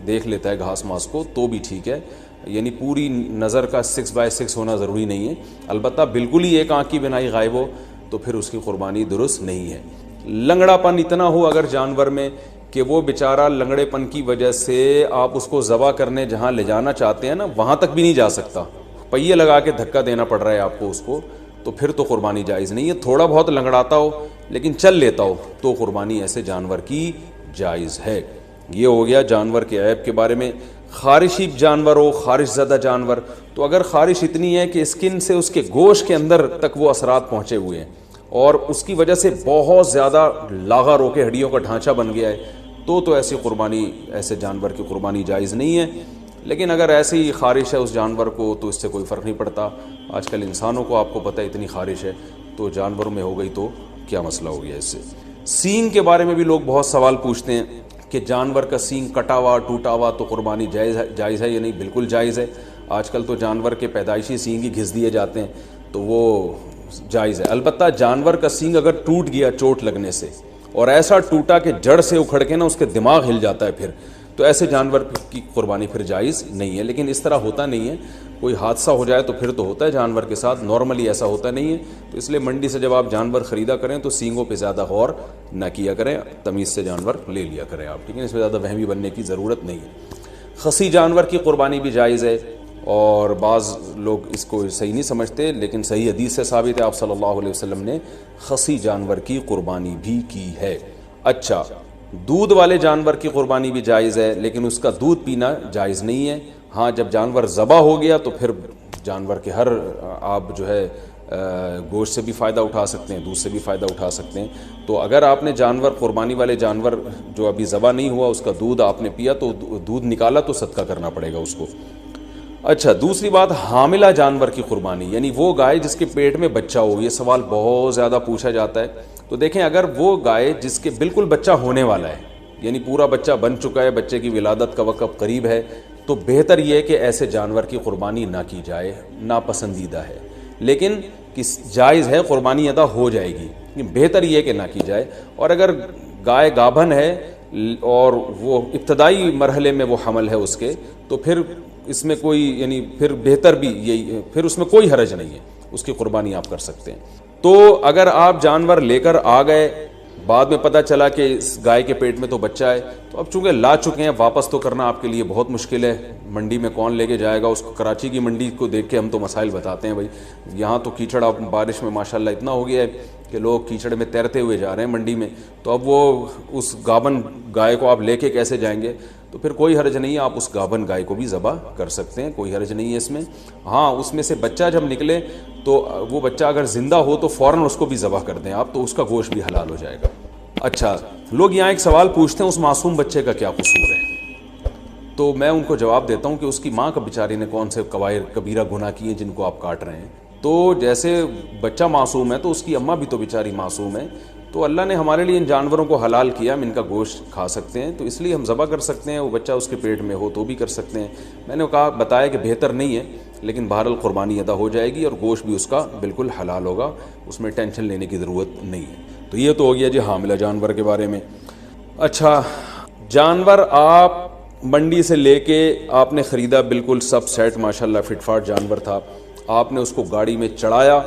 دیکھ لیتا ہے گھاس ماس کو تو بھی ٹھیک ہے، یعنی پوری نظر کا 6/6 ہونا ضروری نہیں ہے، البتہ بالکل ہی ایک آنکھ کی بینائی غائب ہو تو پھر اس کی قربانی درست نہیں ہے۔ لنگڑا پن اتنا ہو اگر جانور میں کہ وہ بیچارہ لنگڑے پن کی وجہ سے آپ اس کو ذبح کرنے جہاں لے جانا چاہتے ہیں نا وہاں تک بھی نہیں جا سکتا، پہیے لگا کے دھکا دینا پڑ رہا ہے آپ کو اس کو، تو پھر تو قربانی جائز نہیں ہے۔ تھوڑا بہت لنگڑاتا ہو لیکن چل لیتا ہو تو قربانی ایسے جانور کی جائز ہے۔ یہ ہو گیا جانور کے عیب کے بارے میں۔ خارشی جانور ہو، خارش زدہ جانور، تو اگر خارش اتنی ہے کہ اسکن سے اس کے گوشت کے اندر تک وہ اثرات پہنچے ہوئے ہیں اور اس کی وجہ سے بہت زیادہ لاغر ہو کے ہڈیوں کا ڈھانچہ بن گیا ہے تو ایسی قربانی، ایسے جانور کی قربانی جائز نہیں ہے۔ لیکن اگر ایسی خارش ہے اس جانور کو تو اس سے کوئی فرق نہیں پڑتا۔ آج کل انسانوں کو آپ کو پتہ ہے اتنی خارش ہے تو جانوروں میں ہو گئی تو کیا مسئلہ ہو گیا اس سے۔ سینگ کے بارے میں بھی لوگ بہت سوال پوچھتے ہیں کہ جانور کا سینگ کٹا ہوا ٹوٹا ہوا تو قربانی جائز ہے یا نہیں؟ بالکل جائز ہے۔ آج کل تو جانور کے پیدائشی سینگ ہی گھس دیے جاتے ہیں تو وہ جائز ہے۔ البتہ جانور کا سینگ اگر ٹوٹ گیا چوٹ لگنے سے اور ایسا ٹوٹا کہ جڑ سے اکھڑ کے نا اس کے دماغ ہل جاتا ہے، پھر تو ایسے جانور کی قربانی پھر جائز نہیں ہے۔ لیکن اس طرح ہوتا نہیں ہے، کوئی حادثہ ہو جائے تو پھر تو ہوتا ہے جانور کے ساتھ، نارملی ایسا ہوتا نہیں ہے۔ تو اس لیے منڈی سے جب آپ جانور خریدا کریں تو سینگوں پہ زیادہ غور نہ کیا کریں، تمیز سے جانور لے لیا کریں آپ، ٹھیک ہے؟ اس میں زیادہ وہمی بننے کی ضرورت نہیں ہے۔ خصی جانور کی قربانی بھی جائز ہے اور بعض لوگ اس کو صحیح نہیں سمجھتے، لیکن صحیح حدیث سے ثابت ہے، آپ صلی اللہ علیہ وسلم نے خصی جانور کی قربانی بھی کی ہے۔ اچھا، دودھ والے جانور کی قربانی بھی جائز ہے لیکن اس کا دودھ پینا جائز نہیں ہے۔ ہاں، جب جانور ذبح ہو گیا تو پھر جانور کے ہر آپ جو ہے گوشت سے بھی فائدہ اٹھا سکتے ہیں، دودھ سے بھی فائدہ اٹھا سکتے ہیں۔ تو اگر آپ نے جانور قربانی والے جانور جو ابھی ذبح نہیں ہوا اس کا دودھ آپ نے پیا تو دودھ نکالا تو صدقہ کرنا پڑے گا اس کو۔ اچھا، دوسری بات حاملہ جانور کی قربانی، یعنی وہ گائے جس کے پیٹ میں بچہ ہو۔ یہ سوال بہت زیادہ پوچھا جاتا ہے۔ تو دیکھیں، اگر وہ گائے جس کے بالکل بچہ ہونے والا ہے، یعنی پورا بچہ بن چکا ہے، بچے کی ولادت کا وقت قریب ہے، تو بہتر یہ ہے کہ ایسے جانور کی قربانی نہ کی جائے، ناپسندیدہ ہے۔ لیکن جائز ہے، قربانی ادا ہو جائے گی، بہتر یہ ہے کہ نہ کی جائے۔ اور اگر گائے گابھن ہے اور وہ ابتدائی مرحلے میں وہ حمل ہے اس کے، تو پھر اس میں کوئی یعنی پھر بہتر بھی یہی، پھر اس میں کوئی حرج نہیں ہے، اس کی قربانی آپ کر سکتے ہیں۔ تو اگر آپ جانور لے کر آ گئے، بعد میں پتہ چلا کہ اس گائے کے پیٹ میں تو بچہ ہے، تو اب چونکہ لا چکے ہیں، واپس تو کرنا آپ کے لیے بہت مشکل ہے۔ منڈی میں کون لے کے جائے گا اس کو؟ کراچی کی منڈی کو دیکھ کے ہم تو مسائل بتاتے ہیں بھائی، یہاں تو کیچڑ اب بارش میں ماشاءاللہ اتنا ہو گیا ہے کہ لوگ کیچڑ میں تیرتے ہوئے جا رہے ہیں منڈی میں، تو اب وہ اس گابن گائے کو آپ لے کے کیسے جائیں گے؟ تو پھر کوئی حرج نہیں ہے، آپ اس گابن گائے کو بھی ذبح کر سکتے ہیں، کوئی حرج نہیں ہے اس میں۔ ہاں، اس میں سے بچہ جب نکلے تو وہ بچہ اگر زندہ ہو تو فوراً اس کو بھی ذبح کر دیں آپ، تو اس کا گوشت بھی حلال ہو جائے گا۔ اچھا، لوگ یہاں ایک سوال پوچھتے ہیں اس معصوم بچے کا کیا قصور ہے؟ تو میں ان کو جواب دیتا ہوں کہ اس کی ماں کا بیچاری نے کون سے کبیرہ گناہ کیے جن کو آپ کاٹ رہے ہیں؟ تو جیسے بچہ معصوم ہے تو اس کی اماں بھی تو بیچاری معصوم ہے، تو اللہ نے ہمارے لیے ان جانوروں کو حلال کیا، ہم ان کا گوشت کھا سکتے ہیں، تو اس لیے ہم ذبح کر سکتے ہیں۔ وہ بچہ اس کے پیٹ میں ہو تو بھی کر سکتے ہیں۔ میں نے بتایا کہ بہتر نہیں ہے، لیکن بہرحال قربانی ادا ہو جائے گی اور گوشت بھی اس کا بالکل حلال ہوگا، اس میں ٹینشن لینے کی ضرورت نہیں ہے۔ تو یہ تو ہو گیا جی حاملہ جانور کے بارے میں۔ اچھا، جانور آپ منڈی سے لے کے آپ نے خریدا، بالکل سب سیٹ ماشاءاللہ فٹ فاٹ جانور تھا، آپ نے اس کو گاڑی میں چڑھایا،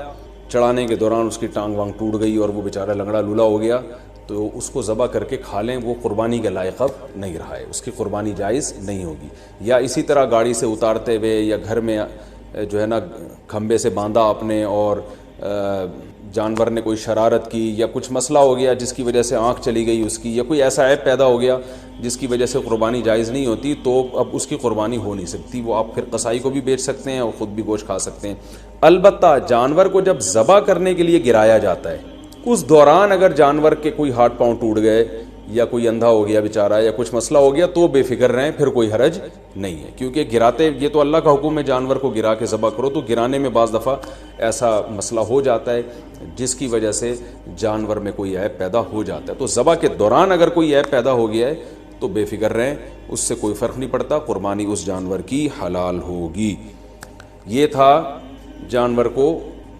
چڑھانے کے دوران اس کی ٹانگ وانگ ٹوٹ گئی اور وہ بیچارہ لنگڑا لولا ہو گیا، تو اس کو ذبح کر کے کھا لیں، وہ قربانی کے لائق اب نہیں رہا ہے، اس کی قربانی جائز نہیں ہوگی۔ یا اسی طرح گاڑی سے اتارتے ہوئے یا گھر میں جو ہے نا کھمبے سے باندھا آپ نے اور جانور نے کوئی شرارت کی یا کچھ مسئلہ ہو گیا جس کی وجہ سے آنکھ چلی گئی اس کی، یا کوئی ایسا عیب پیدا ہو گیا جس کی وجہ سے قربانی جائز نہیں ہوتی، تو اب اس کی قربانی ہو نہیں سکتی، وہ آپ پھر قصائی کو بھی بیچ سکتے ہیں اور خود بھی گوشت کھا سکتے ہیں۔ البتہ جانور کو جب ذبح کرنے کے لیے گرایا جاتا ہے، اس دوران اگر جانور کے کوئی ہاتھ پاؤں ٹوٹ گئے یا کوئی اندھا ہو گیا بیچارہ یا کچھ مسئلہ ہو گیا تو بے فکر رہیں، پھر کوئی حرج نہیں ہے، کیونکہ گراتے یہ تو اللہ کا حکم ہے جانور کو گرا کے ذبح کرو، تو گرانے میں بعض دفعہ ایسا مسئلہ ہو جاتا ہے جس کی وجہ سے جانور میں کوئی عیب پیدا ہو جاتا ہے۔ تو ذبح کے دوران اگر کوئی عیب پیدا ہو گیا ہے تو بے فکر رہیں، اس سے کوئی فرق نہیں پڑتا، قربانی اس جانور کی حلال ہوگی۔ یہ تھا جانور کو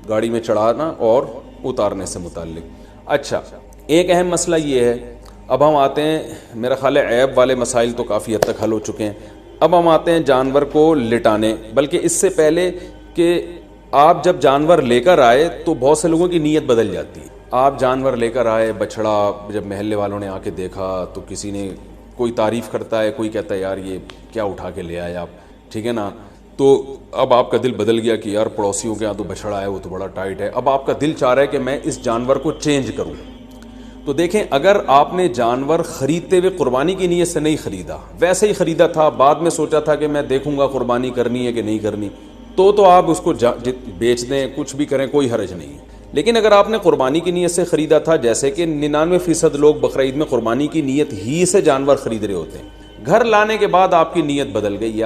گاڑی میں چڑھانا اور اتارنے سے متعلق۔ اچھا، ایک اہم مسئلہ یہ ہے، اب ہم آتے ہیں، میرا خیال ہے عیب والے مسائل تو کافی حد تک حل ہو چکے ہیں، اب ہم آتے ہیں جانور کو لٹانے، بلکہ اس سے پہلے کہ آپ جب جانور لے کر آئے تو بہت سے لوگوں کی نیت بدل جاتی ہے۔ آپ جانور لے کر آئے، بچھڑا، جب محلے والوں نے آ کے دیکھا تو کسی نے کوئی تعریف کرتا ہے، کوئی کہتا ہے یار یہ کیا اٹھا کے لے آئے آپ، ٹھیک ہے نا، تو اب آپ کا دل بدل گیا کہ یار پڑوسیوں کے یہاں تو بچھڑا ہے وہ تو بڑا ٹائٹ ہے، اب آپ کا دل چاہ رہا ہے کہ میں اس جانور کو چینج کروں۔ تو دیکھیں، اگر آپ نے جانور خریدتے ہوئے قربانی کی نیت سے نہیں خریدا، ویسے ہی خریدا تھا، بعد میں سوچا تھا کہ میں دیکھوں گا قربانی کرنی ہے کہ نہیں کرنی، تو آپ اس کو بیچ دیں، کچھ بھی کریں، کوئی حرج نہیں ہے۔ لیکن اگر آپ نے قربانی کی نیت سے خریدا تھا، جیسے کہ 99% لوگ بقرعید میں قربانی کی نیت ہی سے جانور خرید رہے ہوتے ہیں، گھر لانے کے بعد آپ کی نیت بدل گئی،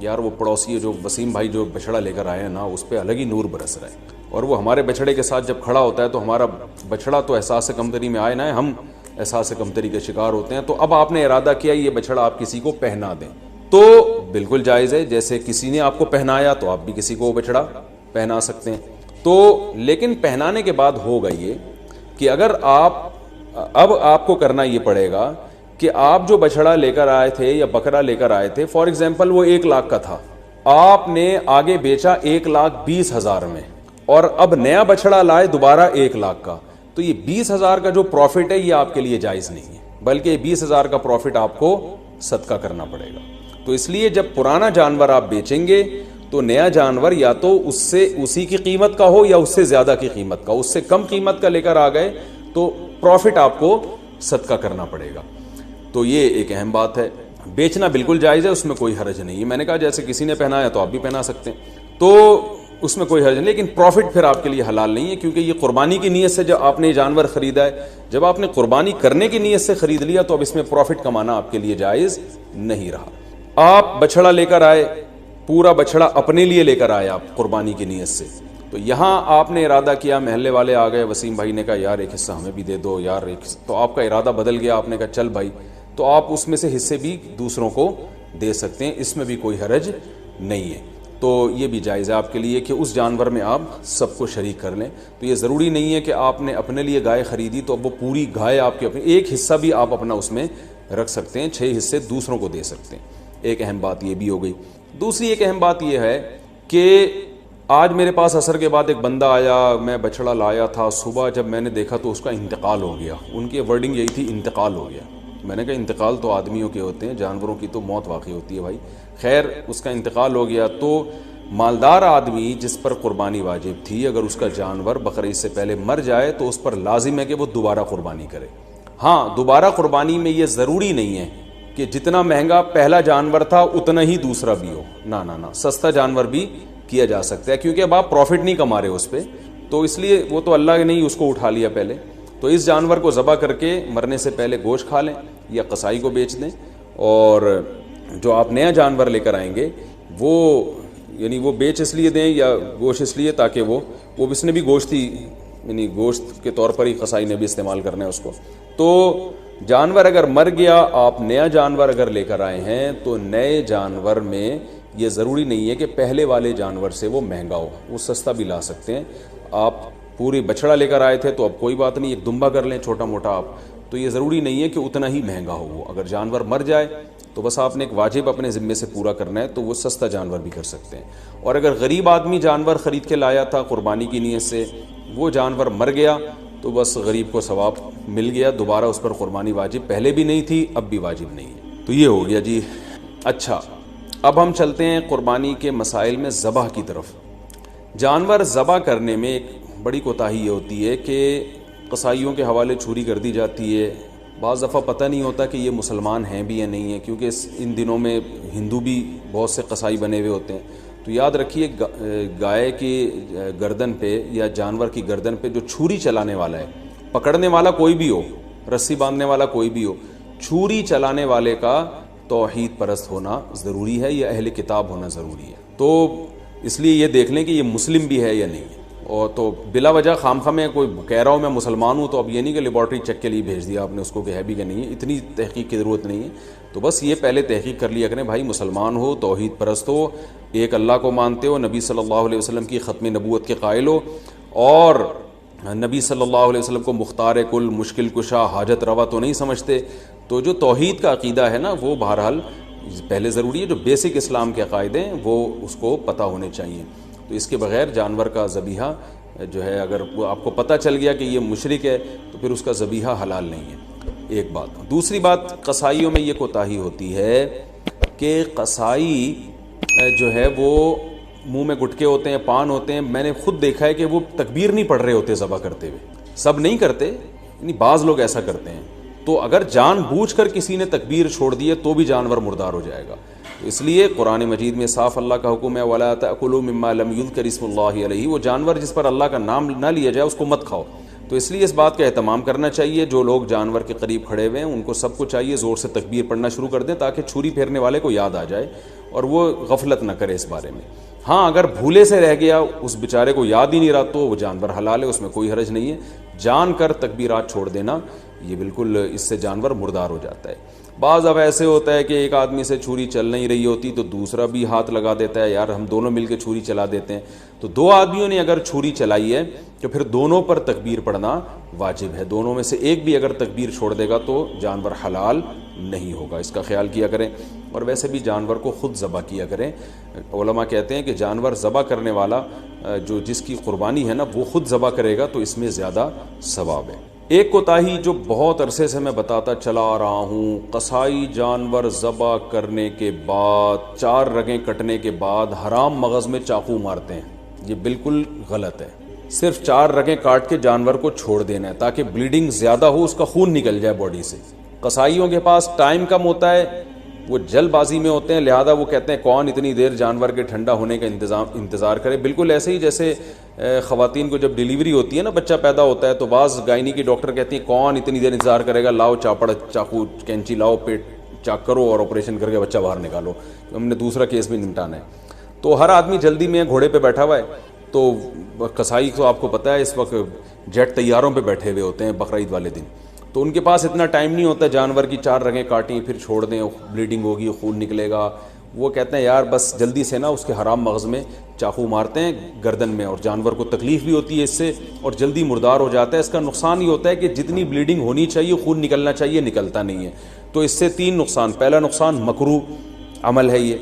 یار وہ پڑوسی جو وسیم بھائی جو بچھڑا لے کر آئے ہیں نا، اس پہ الگ ہی نور برس رہا ہے، اور وہ ہمارے بچھڑے کے ساتھ جب کھڑا ہوتا ہے تو ہمارا بچھڑا تو احساس کمتری میں آئے نہ، ہم احساس کمتری کے شکار ہوتے ہیں۔ تو اب آپ نے ارادہ کیا یہ بچھڑا آپ کسی کو پہنا دیں، تو بالکل جائز ہے، جیسے کسی نے آپ کو پہنایا تو آپ بھی کسی کو وہ بچھڑا پہنا سکتے ہیں۔ تو لیکن پہنانے کے بعد ہوگا یہ کہ اگر اب آپ کو کرنا یہ پڑے گا کہ آپ جو بچھڑا لے کر آئے تھے یا بکرا لے کر آئے تھے، فار ایگزامپل وہ 1 لاکھ کا تھا، آپ نے آگے بیچا 1,20,000 میں، اور اب نیا بچھڑا لائے دوبارہ 1 لاکھ کا، تو یہ 20,000 کا جو پروفٹ ہے یہ آپ کے لیے جائز نہیں ہے، بلکہ 20,000 کا پروفٹ آپ کو صدقہ کرنا پڑے گا۔ تو اس لیے جب پرانا جانور آپ بیچیں گے تو نیا جانور یا تو اسی کی قیمت کا ہو یا اس سے زیادہ کی قیمت کا، اس سے کم قیمت کا لے کر آ گئے تو پروفٹ آپ کو صدقہ کرنا پڑے گا۔ تو یہ ایک اہم بات ہے، بیچنا بالکل جائز ہے، اس میں کوئی حرج نہیں ہے۔ میں نے کہا جیسے کسی نے پہنایا تو آپ بھی پہنا سکتے ہیں، تو اس میں کوئی حرج نہیں، لیکن پروفٹ پھر آپ کے لیے حلال نہیں ہے، کیونکہ یہ قربانی کی نیت سے جب آپ نے جانور خریدا ہے، جب آپ نے قربانی کرنے کی نیت سے خرید لیا تو اب اس میں پروفٹ کمانا آپ کے لیے جائز نہیں رہا۔ آپ بچھڑا لے کر آئے، پورا بچھڑا اپنے لیے لے کر آئے آپ قربانی کی نیت سے، تو یہاں آپ نے ارادہ کیا، محلے والے آ گئے، وسیم بھائی نے کہا یار ایک حصہ ہمیں بھی دے دو یار ایک، تو آپ کا ارادہ بدل گیا، آپ نے کہا چل بھائی، تو آپ اس میں سے حصے بھی دوسروں کو دے سکتے ہیں، اس میں بھی کوئی حرج نہیں ہے۔ تو یہ بھی جائز ہے آپ کے لیے کہ اس جانور میں آپ سب کو شریک کر لیں۔ تو یہ ضروری نہیں ہے کہ آپ نے اپنے لیے گائے خریدی تو اب وہ پوری گائے آپ کے اپنے، ایک حصہ بھی آپ اپنا اس میں رکھ سکتے ہیں، 6 حصے دوسروں کو دے سکتے ہیں۔ ایک اہم بات یہ بھی ہو گئی۔ دوسری ایک اہم بات یہ ہے کہ آج میرے پاس عصر کے بعد ایک بندہ آیا، میں بچھڑا لایا تھا، صبح جب میں نے دیکھا تو اس کا انتقال ہو گیا۔ ان کی ورڈنگ یہی تھی، انتقال ہو گیا۔ میں نے کہا انتقال تو آدمیوں کے ہوتے ہیں، جانوروں کی تو موت واقع ہوتی ہے بھائی۔ خیر اس کا انتقال ہو گیا، تو مالدار آدمی جس پر قربانی واجب تھی، اگر اس کا جانور بقرعید سے پہلے مر جائے تو اس پر لازم ہے کہ وہ دوبارہ قربانی کرے۔ ہاں، دوبارہ قربانی میں یہ ضروری نہیں ہے کہ جتنا مہنگا پہلا جانور تھا اتنا ہی دوسرا بھی ہو، نہ، سستا جانور بھی کیا جا سکتا ہے، کیونکہ اب آپ پروفٹ نہیں کما رہے اس پہ، تو اس لیے وہ تو اللہ نے ہی اس کو اٹھا لیا پہلے۔ تو اس جانور کو ذبح کر کے مرنے سے پہلے گوشت کھا لیں یا قصائی کو بیچ دیں، اور جو آپ نیا جانور لے کر آئیں گے وہ یعنی وہ بیچ اس لیے دیں یا گوشت اس لیے تاکہ وہ اس نے بھی گوشت ہی یعنی گوشت کے طور پر ہی قصائی نے بھی استعمال کرنا ہے اس کو۔ تو جانور اگر مر گیا، آپ نیا جانور اگر لے کر آئے ہیں تو نئے جانور میں یہ ضروری نہیں ہے کہ پہلے والے جانور سے وہ مہنگا ہو، وہ سستا بھی لا سکتے ہیں۔ آپ پوری بچھڑا لے کر آئے تھے تو اب کوئی بات نہیں، ایک دمبا کر لیں چھوٹا موٹا آپ، تو یہ ضروری نہیں ہے کہ اتنا ہی مہنگا ہو وہ۔ اگر جانور مر جائے تو بس آپ نے ایک واجب اپنے ذمے سے پورا کرنا ہے، تو وہ سستا جانور بھی کر سکتے ہیں۔ اور اگر غریب آدمی جانور خرید کے لایا تھا قربانی کی نیت سے، وہ جانور مر گیا تو بس غریب کو ثواب مل گیا، دوبارہ اس پر قربانی واجب پہلے بھی نہیں تھی، اب بھی واجب نہیں ہے۔ تو یہ ہو گیا جی۔ اچھا، اب ہم چلتے ہیں قربانی کے مسائل میں ذبح کی طرف۔ جانور ذبح کرنے میں ایک بڑی کوتاہی یہ ہوتی ہے کہ قصائیوں کے حوالے چھری کر دی جاتی ہے، بعض دفعہ پتہ نہیں ہوتا کہ یہ مسلمان ہیں بھی یا نہیں ہیں، کیونکہ ان دنوں میں ہندو بھی بہت سے قصائی بنے ہوئے ہوتے ہیں۔ تو یاد رکھیے گائے کی گردن پہ یا جانور کی گردن پہ جو چھری چلانے والا ہے، پکڑنے والا کوئی بھی ہو، رسی باندھنے والا کوئی بھی ہو، چھری چلانے والے کا توحید پرست ہونا ضروری ہے یا اہل کتاب ہونا ضروری ہے. تو اس لیے یہ دیکھ لیں کہ یہ مسلم بھی ہے یا نہیں ہے. اور تو بلا وجہ خامخواہ میں کوئی کہہ رہا ہوں میں مسلمان ہوں تو اب یہ نہیں کہ لیبارٹری چیک کے لیے بھیج دیا آپ نے اس کو کہ ہے بھی کہ نہیں ہے، اتنی تحقیق کی ضرورت نہیں ہے. تو بس یہ پہلے تحقیق کر لیا کریں بھائی مسلمان ہو، توحید پرست ہو، ایک اللہ کو مانتے ہو، نبی صلی اللہ علیہ وسلم کی ختم نبوت کے قائل ہو، اور نبی صلی اللہ علیہ وسلم کو مختار کل، مشکل کشا، حاجت روا تو نہیں سمجھتے. تو جو توحید کا عقیدہ ہے نا وہ بہرحال پہلے ضروری ہے. جو بیسک اسلام کے عقائد ہیں وہ اس کو پتہ ہونے چاہیے. تو اس کے بغیر جانور کا ذبیحہ جو ہے اگر آپ کو پتہ چل گیا کہ یہ مشرک ہے تو پھر اس کا ذبیحہ حلال نہیں ہے. ایک بات. دوسری بات، قصائیوں میں یہ کوتاہی ہوتی ہے کہ قصائی جو ہے وہ منہ میں گٹکے ہوتے ہیں، پان ہوتے ہیں. میں نے خود دیکھا ہے کہ وہ تکبیر نہیں پڑھ رہے ہوتے ذبح کرتے ہوئے. سب نہیں کرتے، یعنی بعض لوگ ایسا کرتے ہیں. تو اگر جان بوجھ کر کسی نے تکبیر چھوڑ دی ہے تو بھی جانور مردار ہو جائے گا. تو اس لیے قرآن مجید میں صاف اللہ کا حکم ہے وَلَا تَأْكُلُوا مِمَّا لَمْ يُذْكَرِ اسْمُ اللَّهِ عَلَيْهِ. وہ جانور جس پر اللہ کا نام نہ لیا جائے اس کو مت کھاؤ. تو اس لیے اس بات کا اہتمام کرنا چاہیے. جو لوگ جانور کے قریب کھڑے ہوئے ہیں ان کو سب کو چاہیے زور سے تکبیر پڑھنا شروع کر دیں تاکہ چھری پھیرنے والے کو یاد آ جائے اور وہ غفلت نہ کرے اس بارے میں. ہاں اگر بھولے سے رہ گیا، اس بیچارے کو یاد ہی نہیں رہا، تو وہ جانور حلال ہے، اس میں کوئی حرج نہیں ہے. جان کر تکبیرات چھوڑ دینا یہ بالکل اس سے جانور مردار ہو جاتا ہے. بعض اب ایسے ہوتا ہے کہ ایک آدمی سے چھری چل نہیں رہی ہوتی تو دوسرا بھی ہاتھ لگا دیتا ہے، یار ہم دونوں مل کے چھری چلا دیتے ہیں. تو دو آدمیوں نے اگر چھری چلائی ہے تو پھر دونوں پر تکبیر پڑھنا واجب ہے. دونوں میں سے ایک بھی اگر تکبیر چھوڑ دے گا تو جانور حلال نہیں ہوگا. اس کا خیال کیا کریں. اور ویسے بھی جانور کو خود ذبح کیا کریں. علماء کہتے ہیں کہ جانور ذبح کرنے والا جو جس کی قربانی ہے نا وہ خود ذبح کرے گا تو اس میں زیادہ ثواب ہے. ایک کوتاہی جو بہت عرصے سے میں بتاتا چلا آ رہا ہوں، قصائی جانور ذبح کرنے کے بعد 4 رگیں کٹنے کے بعد حرام مغز میں چاقو مارتے ہیں. یہ بالکل غلط ہے. صرف 4 رگیں کاٹ کے جانور کو چھوڑ دینا ہے تاکہ بلیڈنگ زیادہ ہو، اس کا خون نکل جائے باڈی سے. قصائیوں کے پاس ٹائم کم ہوتا ہے، وہ جلد بازی میں ہوتے ہیں، لہذا وہ کہتے ہیں کون اتنی دیر جانور کے ٹھنڈا ہونے کا انتظار کرے. بالکل ایسے ہی جیسے خواتین کو جب ڈیلیوری ہوتی ہے نا، بچہ پیدا ہوتا ہے تو بعض گائنی کی ڈاکٹر کہتی ہیں کون اتنی دیر انتظار کرے گا، لاؤ چاپڑ، چاقو، کینچی لاؤ، پیٹ چاک کرو اور آپریشن کر کے بچہ باہر نکالو، ہم نے دوسرا کیس بھی نمٹانا ہے. تو ہر آدمی جلدی میں گھوڑے پہ بیٹھا ہوا ہے. تو قصائی تو آپ کو پتہ ہے اس وقت جیٹ طیاروں پہ بیٹھے ہوئے ہوتے ہیں بقرعید والے دن. تو ان کے پاس اتنا ٹائم نہیں ہوتا جانور کی 4 رگیں کاٹیں پھر چھوڑ دیں، بلیڈنگ ہوگی، خون نکلے گا. وہ کہتے ہیں یار بس جلدی سے نا اس کے حرام مغز میں چاقو مارتے ہیں گردن میں، اور جانور کو تکلیف بھی ہوتی ہے اس سے اور جلدی مردار ہو جاتا ہے. اس کا نقصان یہ ہوتا ہے کہ جتنی بلیڈنگ ہونی چاہیے، خون نکلنا چاہیے، نکلتا نہیں ہے. تو اس سے 3 نقصان. پہلا نقصان مکروہ عمل ہے، یہ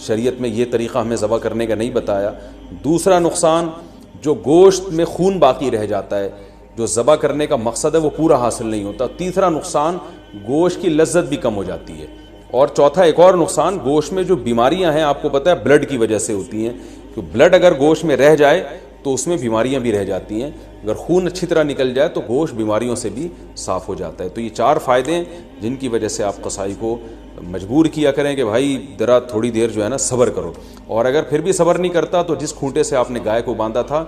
شریعت میں یہ طریقہ ہمیں ذبح کرنے کا نہیں بتایا. دوسرا نقصان جو گوشت میں خون باقی رہ جاتا ہے، جو ذبح کرنے کا مقصد ہے وہ پورا حاصل نہیں ہوتا. تیسرا نقصان گوشت کی لذت بھی کم ہو جاتی ہے. اور چوتھا ایک اور نقصان، گوشت میں جو بیماریاں ہیں آپ کو پتہ ہے بلڈ کی وجہ سے ہوتی ہیں، کہ بلڈ اگر گوشت میں رہ جائے تو اس میں بیماریاں بھی رہ جاتی ہیں. اگر خون اچھی طرح نکل جائے تو گوشت بیماریوں سے بھی صاف ہو جاتا ہے. تو یہ 4 فائدے ہیں جن کی وجہ سے آپ قصائی کو مجبور کیا کریں کہ بھائی ذرا تھوڑی دیر جو ہے نا صبر کرو. اور اگر پھر بھی صبر نہیں کرتا تو جس کھونٹے سے آپ نے گائے کو باندھا تھا،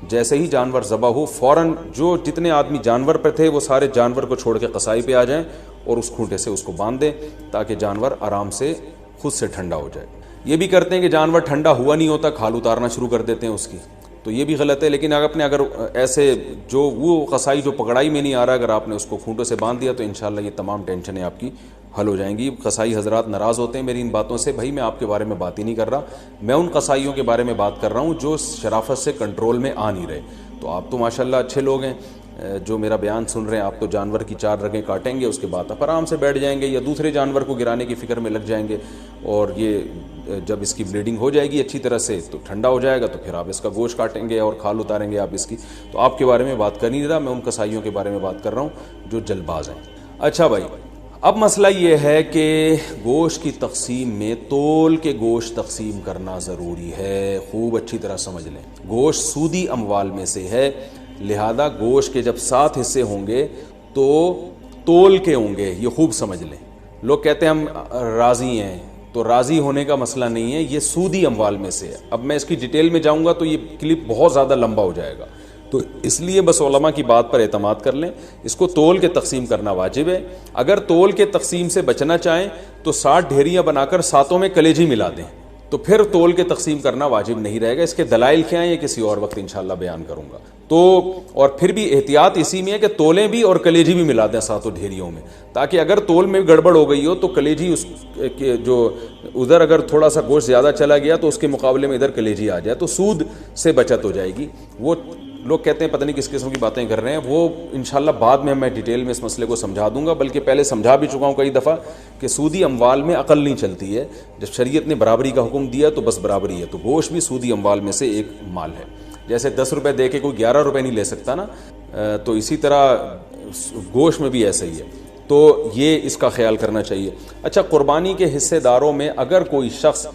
جیسے ہی جانور ذبح ہو فوراً جو جتنے آدمی جانور پہ تھے وہ سارے جانور کو چھوڑ کے قصائی پہ آ جائیں اور اس کھونٹے سے اس کو باندھ دیں تاکہ جانور آرام سے خود سے ٹھنڈا ہو جائے. یہ بھی کرتے ہیں کہ جانور ٹھنڈا ہوا نہیں ہوتا کھال اتارنا شروع کر دیتے ہیں اس کی، تو یہ بھی غلط ہے. لیکن اگر ایسے جو وہ قصائی جو پکڑائی میں نہیں آ رہا، اگر آپ نے اس کو کھونٹوں سے باندھ دیا تو انشاءاللہ یہ تمام ٹینشنیں آپ کی حل ہو جائیں گی. قصائی حضرات ناراض ہوتے ہیں میری ان باتوں سے. بھائی میں آپ کے بارے میں بات ہی نہیں کر رہا، میں ان قصائیوں کے بارے میں بات کر رہا ہوں جو شرافت سے کنٹرول میں آ نہیں رہے. تو آپ تو ماشاءاللہ اچھے لوگ ہیں جو میرا بیان سن رہے ہیں. آپ تو جانور کی 4 رگیں کاٹیں گے، اس کے بعد آپ آرام سے بیٹھ جائیں گے یا دوسرے جانور کو گرانے کی فکر میں لگ جائیں گے، اور یہ جب اس کی بلیڈنگ ہو جائے گی اچھی طرح سے تو ٹھنڈا ہو جائے گا تو پھر آپ اس کا گوشت کاٹیں گے اور کھال اتاریں گے آپ اس کی. تو آپ کے بارے میں بات کر نہیں رہا، میں ان قصائیوں کے بارے میں بات کر رہا ہوں جو جلد باز ہیں. اچھا بھائی، اب مسئلہ یہ ہے کہ گوشت کی تقسیم میں تول کے گوشت تقسیم کرنا ضروری ہے. خوب اچھی طرح سمجھ لیں، گوشت سودی اموال میں سے ہے، لہذا گوشت کے جب 7 حصے ہوں گے تو تول کے ہوں گے. یہ خوب سمجھ لیں. لوگ کہتے ہیں ہم راضی ہیں، تو راضی ہونے کا مسئلہ نہیں ہے، یہ سودی اموال میں سے ہے. اب میں اس کی ڈیٹیل میں جاؤں گا تو یہ کلپ بہت زیادہ لمبا ہو جائے گا، تو تو اس لیے بس علماء کی بات پر اعتماد کر لیں. اس کو تول کے تقسیم کرنا واجب ہے. اگر تول کے تقسیم سے بچنا چاہیں تو 60 ڈھیریاں بنا کر 7 میں کلیجی ملا دیں, تو پھر تول کے تقسیم کرنا واجب نہیں رہے گا. اس کے دلائل کیا ہیں یہ کسی اور وقت انشاءاللہ بیان کروں گا. تو اور پھر بھی احتیاط اسی میں ہے کہ تولیں بھی اور کلیجی بھی ملا دیں 7 ڈھیریوں میں, تاکہ اگر تول میں گڑبڑ ہو گئی ہو تو کلیجی اس جو ادھر اگر تھوڑا سا گوشت زیادہ چلا گیا تو اس کے مقابلے میں ادھر کلیجی آ جائے, تو سود سے بچت ہو جائے گی. وہ لوگ کہتے ہیں پتہ نہیں کس قسم کی باتیں کر رہے ہیں, وہ انشاءاللہ بعد میں ڈیٹیل میں اس مسئلے کو سمجھا دوں گا, بلکہ پہلے سمجھا بھی چکا ہوں کئی دفعہ کہ سودی اموال میں عقل نہیں چلتی ہے. جب شریعت نے برابری کا حکم دیا تو بس برابری ہے, تو گوشت بھی سودی اموال میں سے ایک مال ہے. جیسے 10 روپے دے کے کوئی 11 روپے نہیں لے سکتا نا, تو اسی طرح گوشت میں بھی ایسا ہی ہے. تو یہ اس کا خیال کرنا چاہیے. اچھا, قربانی کے حصے داروں میں اگر کوئی شخص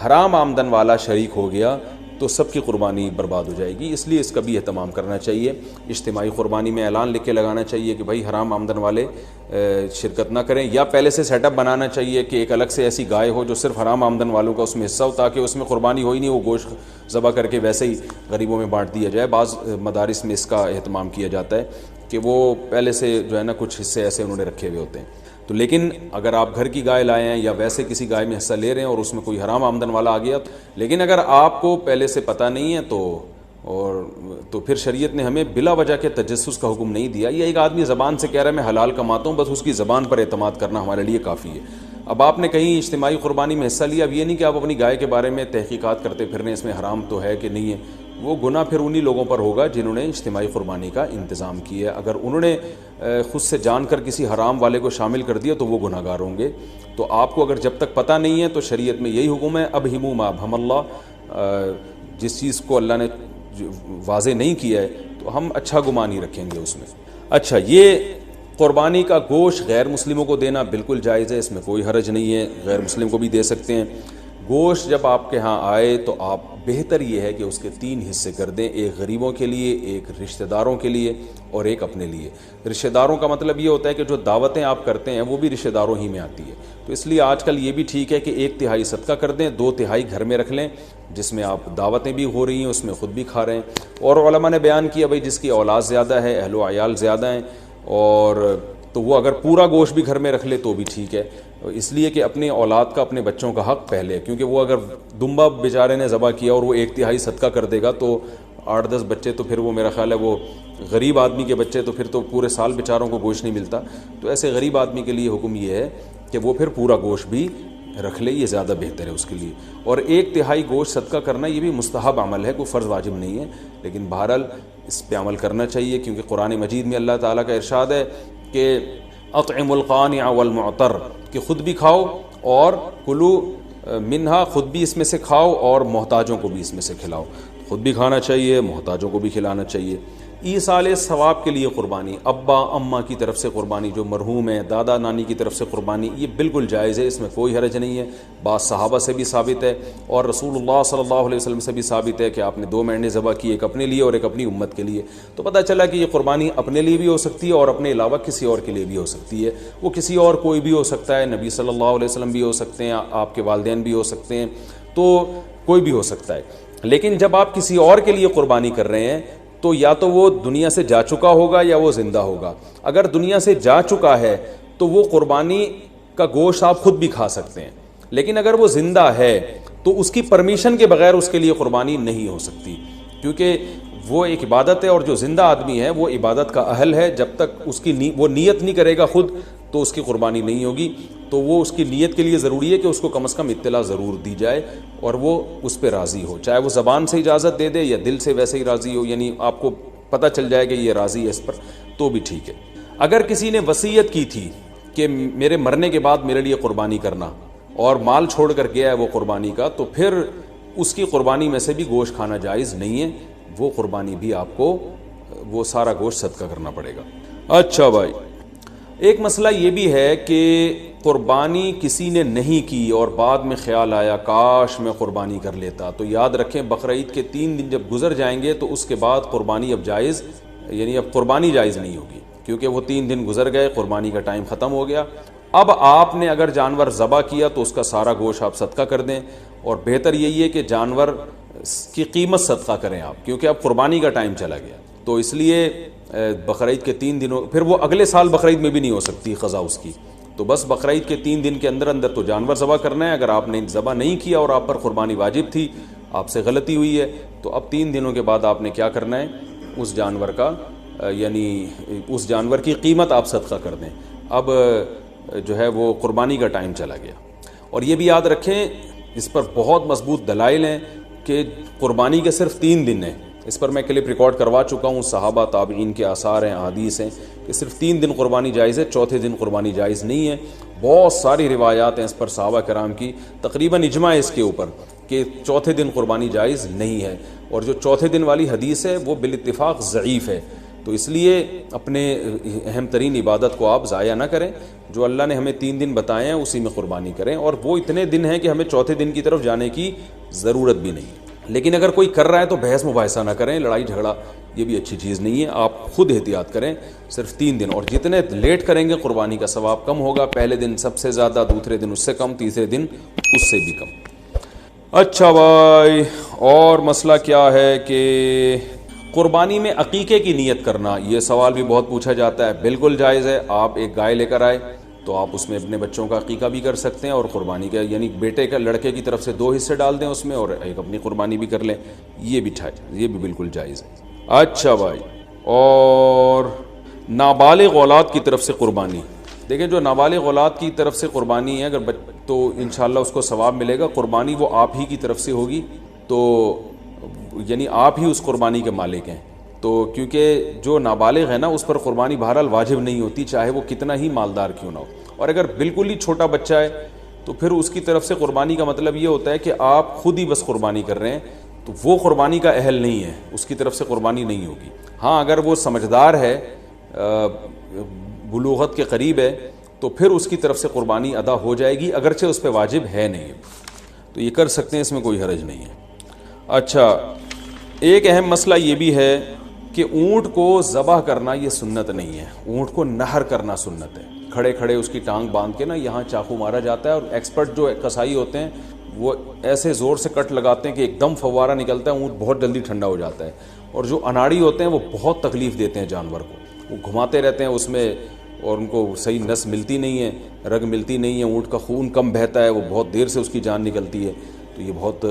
حرام آمدن والا شریک ہو گیا تو سب کی قربانی برباد ہو جائے گی. اس لیے اس کا بھی اہتمام کرنا چاہیے. اجتماعی قربانی میں اعلان لکھ کے لگانا چاہیے کہ بھائی حرام آمدن والے شرکت نہ کریں, یا پہلے سے سیٹ اپ بنانا چاہیے کہ ایک الگ سے ایسی گائے ہو جو صرف حرام آمدن والوں کا اس میں حصہ ہو, تاکہ اس میں قربانی ہو ہی نہیں, وہ گوشت ذبح کر کے ویسے ہی غریبوں میں بانٹ دیا جائے. بعض مدارس میں اس کا اہتمام کیا جاتا ہے کہ وہ پہلے سے جو ہے نا کچھ حصے ایسے انہوں نے رکھے ہوئے ہوتے ہیں. تو لیکن اگر آپ گھر کی گائے لائے ہیں یا ویسے کسی گائے میں حصہ لے رہے ہیں اور اس میں کوئی حرام آمدن والا آ گیا, لیکن اگر آپ کو پہلے سے پتہ نہیں ہے تو پھر شریعت نے ہمیں بلا وجہ کے تجسس کا حکم نہیں دیا. یہ ایک آدمی زبان سے کہہ رہا ہے میں حلال کماتا ہوں, بس اس کی زبان پر اعتماد کرنا ہمارے لیے کافی ہے. اب آپ نے کہیں اجتماعی قربانی میں حصہ لیا, اب یہ نہیں کہ آپ اپنی گائے کے بارے میں تحقیقات کرتے پھرنے اس میں حرام تو ہے کہ نہیں ہے. وہ گناہ پھر انہی لوگوں پر ہوگا جنہوں نے اجتماعی قربانی کا انتظام کیا ہے. اگر انہوں نے خود سے جان کر کسی حرام والے کو شامل کر دیا تو وہ گناہ گار ہوں گے. تو آپ کو اگر جب تک پتہ نہیں ہے تو شریعت میں یہی حکم ہے, اب ہمو ما ابہم اللہ, جس چیز کو اللہ نے واضح نہیں کیا ہے تو ہم اچھا گمان ہی رکھیں گے اس میں. اچھا, یہ قربانی کا گوشت غیر مسلموں کو دینا بالکل جائز ہے, اس میں کوئی حرج نہیں ہے, غیر مسلم کو بھی دے سکتے ہیں. گوشت جب آپ کے ہاں آئے تو آپ بہتر یہ ہے کہ اس کے 3 حصے کر دیں, ایک غریبوں کے لیے, ایک رشتہ داروں کے لیے اور ایک اپنے لیے. رشتہ داروں کا مطلب یہ ہوتا ہے کہ جو دعوتیں آپ کرتے ہیں وہ بھی رشتہ داروں ہی میں آتی ہے, تو اس لیے آج کل یہ بھی ٹھیک ہے کہ 1/3 صدقہ کر دیں, 2/3 گھر میں رکھ لیں جس میں آپ دعوتیں بھی ہو رہی ہیں, اس میں خود بھی کھا رہے ہیں. اور علماء نے بیان کیا بھائی جس کی اولاد زیادہ ہے, اہل و عیال زیادہ ہیں, اور تو وہ اگر پورا گوشت بھی گھر میں رکھ لے تو بھی ٹھیک ہے, اس لیے کہ اپنی اولاد کا, اپنے بچوں کا حق پہلے, کیونکہ وہ اگر دمبا بیچارے نے ذبح کیا اور وہ 1/3 صدقہ کر دے گا تو 8-10 بچے, تو پھر وہ میرا خیال ہے وہ غریب آدمی کے بچے, تو پھر تو پورے سال بیچاروں کو گوشت نہیں ملتا. تو ایسے غریب آدمی کے لیے حکم یہ ہے کہ وہ پھر پورا گوشت بھی رکھ لے, یہ زیادہ بہتر ہے اس کے لیے. اور 1/3 گوشت صدقہ کرنا یہ بھی مستحب عمل ہے, کوئی فرض واجب نہیں ہے, لیکن بہرحال اس پہ عمل کرنا چاہیے, کیونکہ قرآن مجید میں اللہ تعالیٰ کا ارشاد ہے کہ اطعم القانع والمعتر, کہ خود بھی کھاؤ اور کلو منہا, خود بھی اس میں سے کھاؤ اور محتاجوں کو بھی اس میں سے کھلاؤ. خود بھی کھانا چاہیے, محتاجوں کو بھی کھلانا چاہیے. ایصال ثواب کے لیے قربانی, ابا اماں کی طرف سے قربانی, جو مرحوم ہے, دادا نانی کی طرف سے قربانی, یہ بالکل جائز ہے, اس میں کوئی حرج نہیں ہے. بعض صحابہ سے بھی ثابت ہے اور رسول اللہ صلی اللہ علیہ وسلم سے بھی ثابت ہے کہ آپ نے 2 مینڈے ذبح کی, ایک اپنے لیے اور ایک اپنی امت کے لیے. تو پتہ چلا کہ یہ قربانی اپنے لیے بھی ہو سکتی ہے اور اپنے علاوہ کسی اور کے لیے بھی ہو سکتی ہے. وہ کسی اور کوئی بھی ہو سکتا ہے, نبی صلی اللہ علیہ وسلم بھی ہو سکتے ہیں, آپ کے والدین بھی ہو سکتے ہیں, تو کوئی بھی ہو سکتا ہے. لیکن جب آپ کسی اور کے لیے قربانی کر رہے ہیں تو یا تو وہ دنیا سے جا چکا ہوگا یا وہ زندہ ہوگا. اگر دنیا سے جا چکا ہے تو وہ قربانی کا گوشت آپ خود بھی کھا سکتے ہیں, لیکن اگر وہ زندہ ہے تو اس کی پرمیشن کے بغیر اس کے لیے قربانی نہیں ہو سکتی, کیونکہ وہ ایک عبادت ہے اور جو زندہ آدمی ہے وہ عبادت کا اہل ہے. جب تک اس کی وہ نیت نہیں کرے گا خود تو اس کی قربانی نہیں ہوگی. تو وہ اس کی نیت کے لیے ضروری ہے کہ اس کو کم از کم اطلاع ضرور دی جائے اور وہ اس پہ راضی ہو, چاہے وہ زبان سے اجازت دے دے یا دل سے ویسے ہی راضی ہو, یعنی آپ کو پتہ چل جائے کہ یہ راضی ہے اس پر, تو بھی ٹھیک ہے. اگر کسی نے وصیت کی تھی کہ میرے مرنے کے بعد میرے لیے قربانی کرنا اور مال چھوڑ کر گیا ہے وہ قربانی کا, تو پھر اس کی قربانی میں سے بھی گوشت کھانا جائز نہیں ہے, وہ قربانی بھی آپ کو وہ سارا گوشت صدقہ کرنا پڑے گا. اچھا بھائی, ایک مسئلہ یہ بھی ہے کہ قربانی کسی نے نہیں کی اور بعد میں خیال آیا کاش میں قربانی کر لیتا, تو یاد رکھیں بقرعید کے 3 دن جب گزر جائیں گے تو اس کے بعد قربانی اب جائز, یعنی اب قربانی جائز نہیں ہوگی, کیونکہ وہ 3 دن گزر گئے, قربانی کا ٹائم ختم ہو گیا. اب آپ نے اگر جانور ذبح کیا تو اس کا سارا گوشت آپ صدقہ کر دیں, اور بہتر یہی ہے کہ جانور کی قیمت صدقہ کریں آپ, کیونکہ اب قربانی کا ٹائم چلا گیا. تو تو اس لیے بقرعید کے 3 دنوں پھر وہ اگلے سال بقرعید میں بھی نہیں ہو سکتی قضا اس کی، تو بس بقرعید کے 3 دن کے اندر اندر تو جانور ذبح کرنا ہے۔ اگر آپ نے ذبح نہیں کیا اور آپ پر قربانی واجب تھی، آپ سے غلطی ہوئی ہے، تو اب 3 دنوں کے بعد آپ نے کیا کرنا ہے، اس جانور کا یعنی اس جانور کی قیمت آپ صدقہ کر دیں۔ اب جو ہے وہ قربانی کا ٹائم چلا گیا۔ اور یہ بھی یاد رکھیں، اس پر بہت مضبوط دلائل ہیں کہ قربانی کے صرف 3 دن ہیں۔ اس پر میں کلپ ریکارڈ کروا چکا ہوں، صحابہ تابعین کے آثار ہیں، احادیث ہیں کہ صرف 3 دن قربانی جائز ہے، چوتھے دن قربانی جائز نہیں ہے۔ بہت ساری روایات ہیں اس پر صحابہ کرام کی، تقریباً اجماع ہے اس کے اوپر کہ چوتھے دن قربانی جائز نہیں ہے، اور جو چوتھے دن والی حدیث ہے وہ بالاتفاق ضعیف ہے۔ تو اس لیے اپنے اہم ترین عبادت کو آپ ضائع نہ کریں، جو اللہ نے ہمیں 3 دن بتائے ہیں اسی میں قربانی کریں، اور وہ اتنے دن ہیں کہ ہمیں چوتھے دن کی طرف جانے کی ضرورت بھی نہیں۔ لیکن اگر کوئی کر رہا ہے تو بحث مباحثہ نہ کریں، لڑائی جھگڑا یہ بھی اچھی چیز نہیں ہے، آپ خود احتیاط کریں، صرف 3 دن، اور جتنے لیٹ کریں گے قربانی کا ثواب کم ہوگا، پہلے دن سب سے زیادہ، دوسرے دن اس سے کم، تیسرے دن اس سے بھی کم۔ اچھا بھائی، اور مسئلہ کیا ہے کہ قربانی میں عقیقے کی نیت کرنا، یہ سوال بھی بہت پوچھا جاتا ہے۔ بالکل جائز ہے، آپ ایک گائے لے کر آئے تو آپ اس میں اپنے بچوں کا عقیقہ بھی کر سکتے ہیں، اور قربانی کا یعنی بیٹے کا لڑکے کی طرف سے 2 حصے ڈال دیں اس میں، اور ایک اپنی قربانی بھی کر لیں، یہ بھی بالکل جائز ہے۔ اچھا بھائی، اور نابالغ اولاد کی طرف سے قربانی، دیکھیں جو نابالغ اولاد کی طرف سے قربانی ہے اگر تو انشاءاللہ اس کو ثواب ملے گا، قربانی وہ آپ ہی کی طرف سے ہوگی، تو یعنی آپ ہی اس قربانی کے مالک ہیں، تو کیونکہ جو نابالغ ہے نا اس پر قربانی بہرحال واجب نہیں ہوتی، چاہے وہ کتنا ہی مالدار کیوں نہ ہو، اور اگر بالکل ہی چھوٹا بچہ ہے تو پھر اس کی طرف سے قربانی کا مطلب یہ ہوتا ہے کہ آپ خود ہی بس قربانی کر رہے ہیں، تو وہ قربانی کا اہل نہیں ہے، اس کی طرف سے قربانی نہیں ہوگی۔ ہاں اگر وہ سمجھدار ہے، بلوغت کے قریب ہے، تو پھر اس کی طرف سے قربانی ادا ہو جائے گی، اگرچہ اس پہ واجب ہے نہیں، تو یہ کر سکتے ہیں، اس میں کوئی حرج نہیں ہے۔ اچھا، ایک اہم مسئلہ یہ بھی ہے کہ اونٹ کو ذبح کرنا یہ سنت نہیں ہے، اونٹ کو نہر کرنا سنت ہے، کھڑے کھڑے اس کی ٹانگ باندھ کے نا یہاں چاقو مارا جاتا ہے، اور ایکسپرٹ جو قصائی ہوتے ہیں وہ ایسے زور سے کٹ لگاتے ہیں کہ ایک دم فوارہ نکلتا ہے، اونٹ بہت جلدی ٹھنڈا ہو جاتا ہے، اور جو اناڑی ہوتے ہیں وہ بہت تکلیف دیتے ہیں جانور کو، وہ گھماتے رہتے ہیں اس میں، اور ان کو صحیح نس ملتی نہیں ہے، رگ ملتی نہیں ہے، اونٹ کا خون کم بہتا ہے، وہ بہت دیر سے اس کی جان نکلتی ہے، تو یہ بہت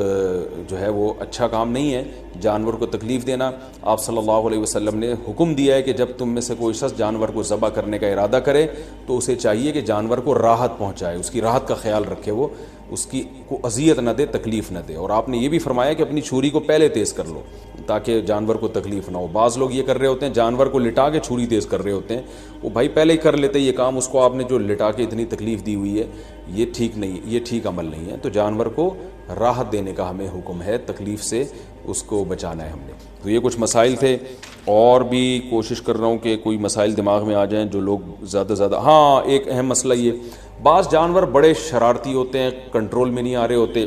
جو ہے وہ اچھا کام نہیں ہے جانور کو تکلیف دینا۔ آپ صلی اللہ علیہ وسلم نے حکم دیا ہے کہ جب تم میں سے کوئی شخص جانور کو ذبح کرنے کا ارادہ کرے تو اسے چاہیے کہ جانور کو راحت پہنچائے، اس کی راحت کا خیال رکھے، وہ اس کی کو اذیت نہ دے، تکلیف نہ دے، اور آپ نے یہ بھی فرمایا کہ اپنی چھری کو پہلے تیز کر لو تاکہ جانور کو تکلیف نہ ہو۔ بعض لوگ یہ کر رہے ہوتے ہیں، جانور کو لٹا کے چھری تیز کر رہے ہوتے ہیں، وہ بھائی پہلے ہی کر لیتے یہ کام، اس کو آپ نے جو لٹا کے اتنی تکلیف دی ہوئی ہے، یہ ٹھیک نہیں، یہ ٹھیک عمل نہیں ہے۔ تو جانور کو راحت دینے کا ہمیں حکم ہے، تکلیف سے اس کو بچانا ہے ہم نے۔ تو یہ کچھ مسائل تھے، اور بھی کوشش کر رہا ہوں کہ کوئی مسائل دماغ میں آ جائیں جو لوگ زیادہ ہاں، ایک اہم مسئلہ یہ، بعض جانور بڑے شرارتی ہوتے ہیں، کنٹرول میں نہیں آ رہے ہوتے،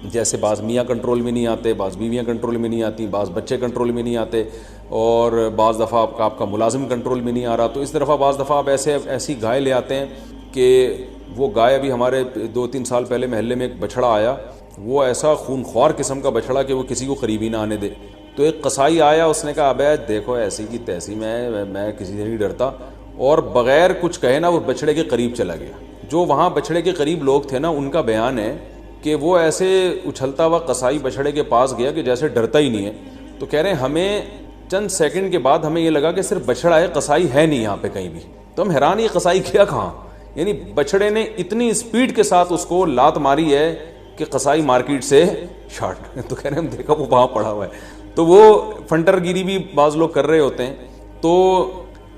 جیسے بعض میاں کنٹرول میں نہیں آتے، بعض بیویاں کنٹرول میں نہیں آتی، بعض بچے کنٹرول میں نہیں آتے، اور بعض دفعہ آپ کا ملازم کنٹرول میں نہیں آ رہا، تو اس دفعہ بعض دفعہ آپ ایسی گائے لے آتے ہیں کہ وہ گائے، ابھی ہمارے 2-3 سال پہلے محلے میں ایک بچڑا آیا، وہ ایسا خون خوار قسم کا بچڑا کہ وہ کسی کو قریب ہی نہ آنے دے، تو ایک قصائی آیا، اس نے کہا ابے دیکھو ایسی کی تیسی، میں کسی سے نہیں ڈرتا، اور بغیر کچھ کہے نا وہ بچڑے کے قریب چلا گیا۔ جو وہاں بچڑے کے قریب لوگ تھے نا، ان کا بیان ہے کہ وہ ایسے اچھلتا ہوا قصائی بچڑے کے پاس گیا کہ جیسے ڈرتا ہی نہیں ہے، تو کہہ رہے ہیں ہمیں چند سیکنڈ کے بعد ہمیں یہ لگا کہ صرف بچڑا ہے، قصائی ہے نہیں یہاں پہ کہیں بھی، تو ہم حیران، یہ قصائی کیا کہاں، یعنی بچڑے نے اتنی اسپیڈ کے ساتھ اس کو لات ماری ہے کہ قصائی مارکیٹ سے شارٹ، تو کہہ رہے ہیں ہم دیکھا وہ وہاں پڑا ہوا ہے، تو وہ فنٹر گیری بھی بعض لوگ کر رہے ہوتے ہیں۔ تو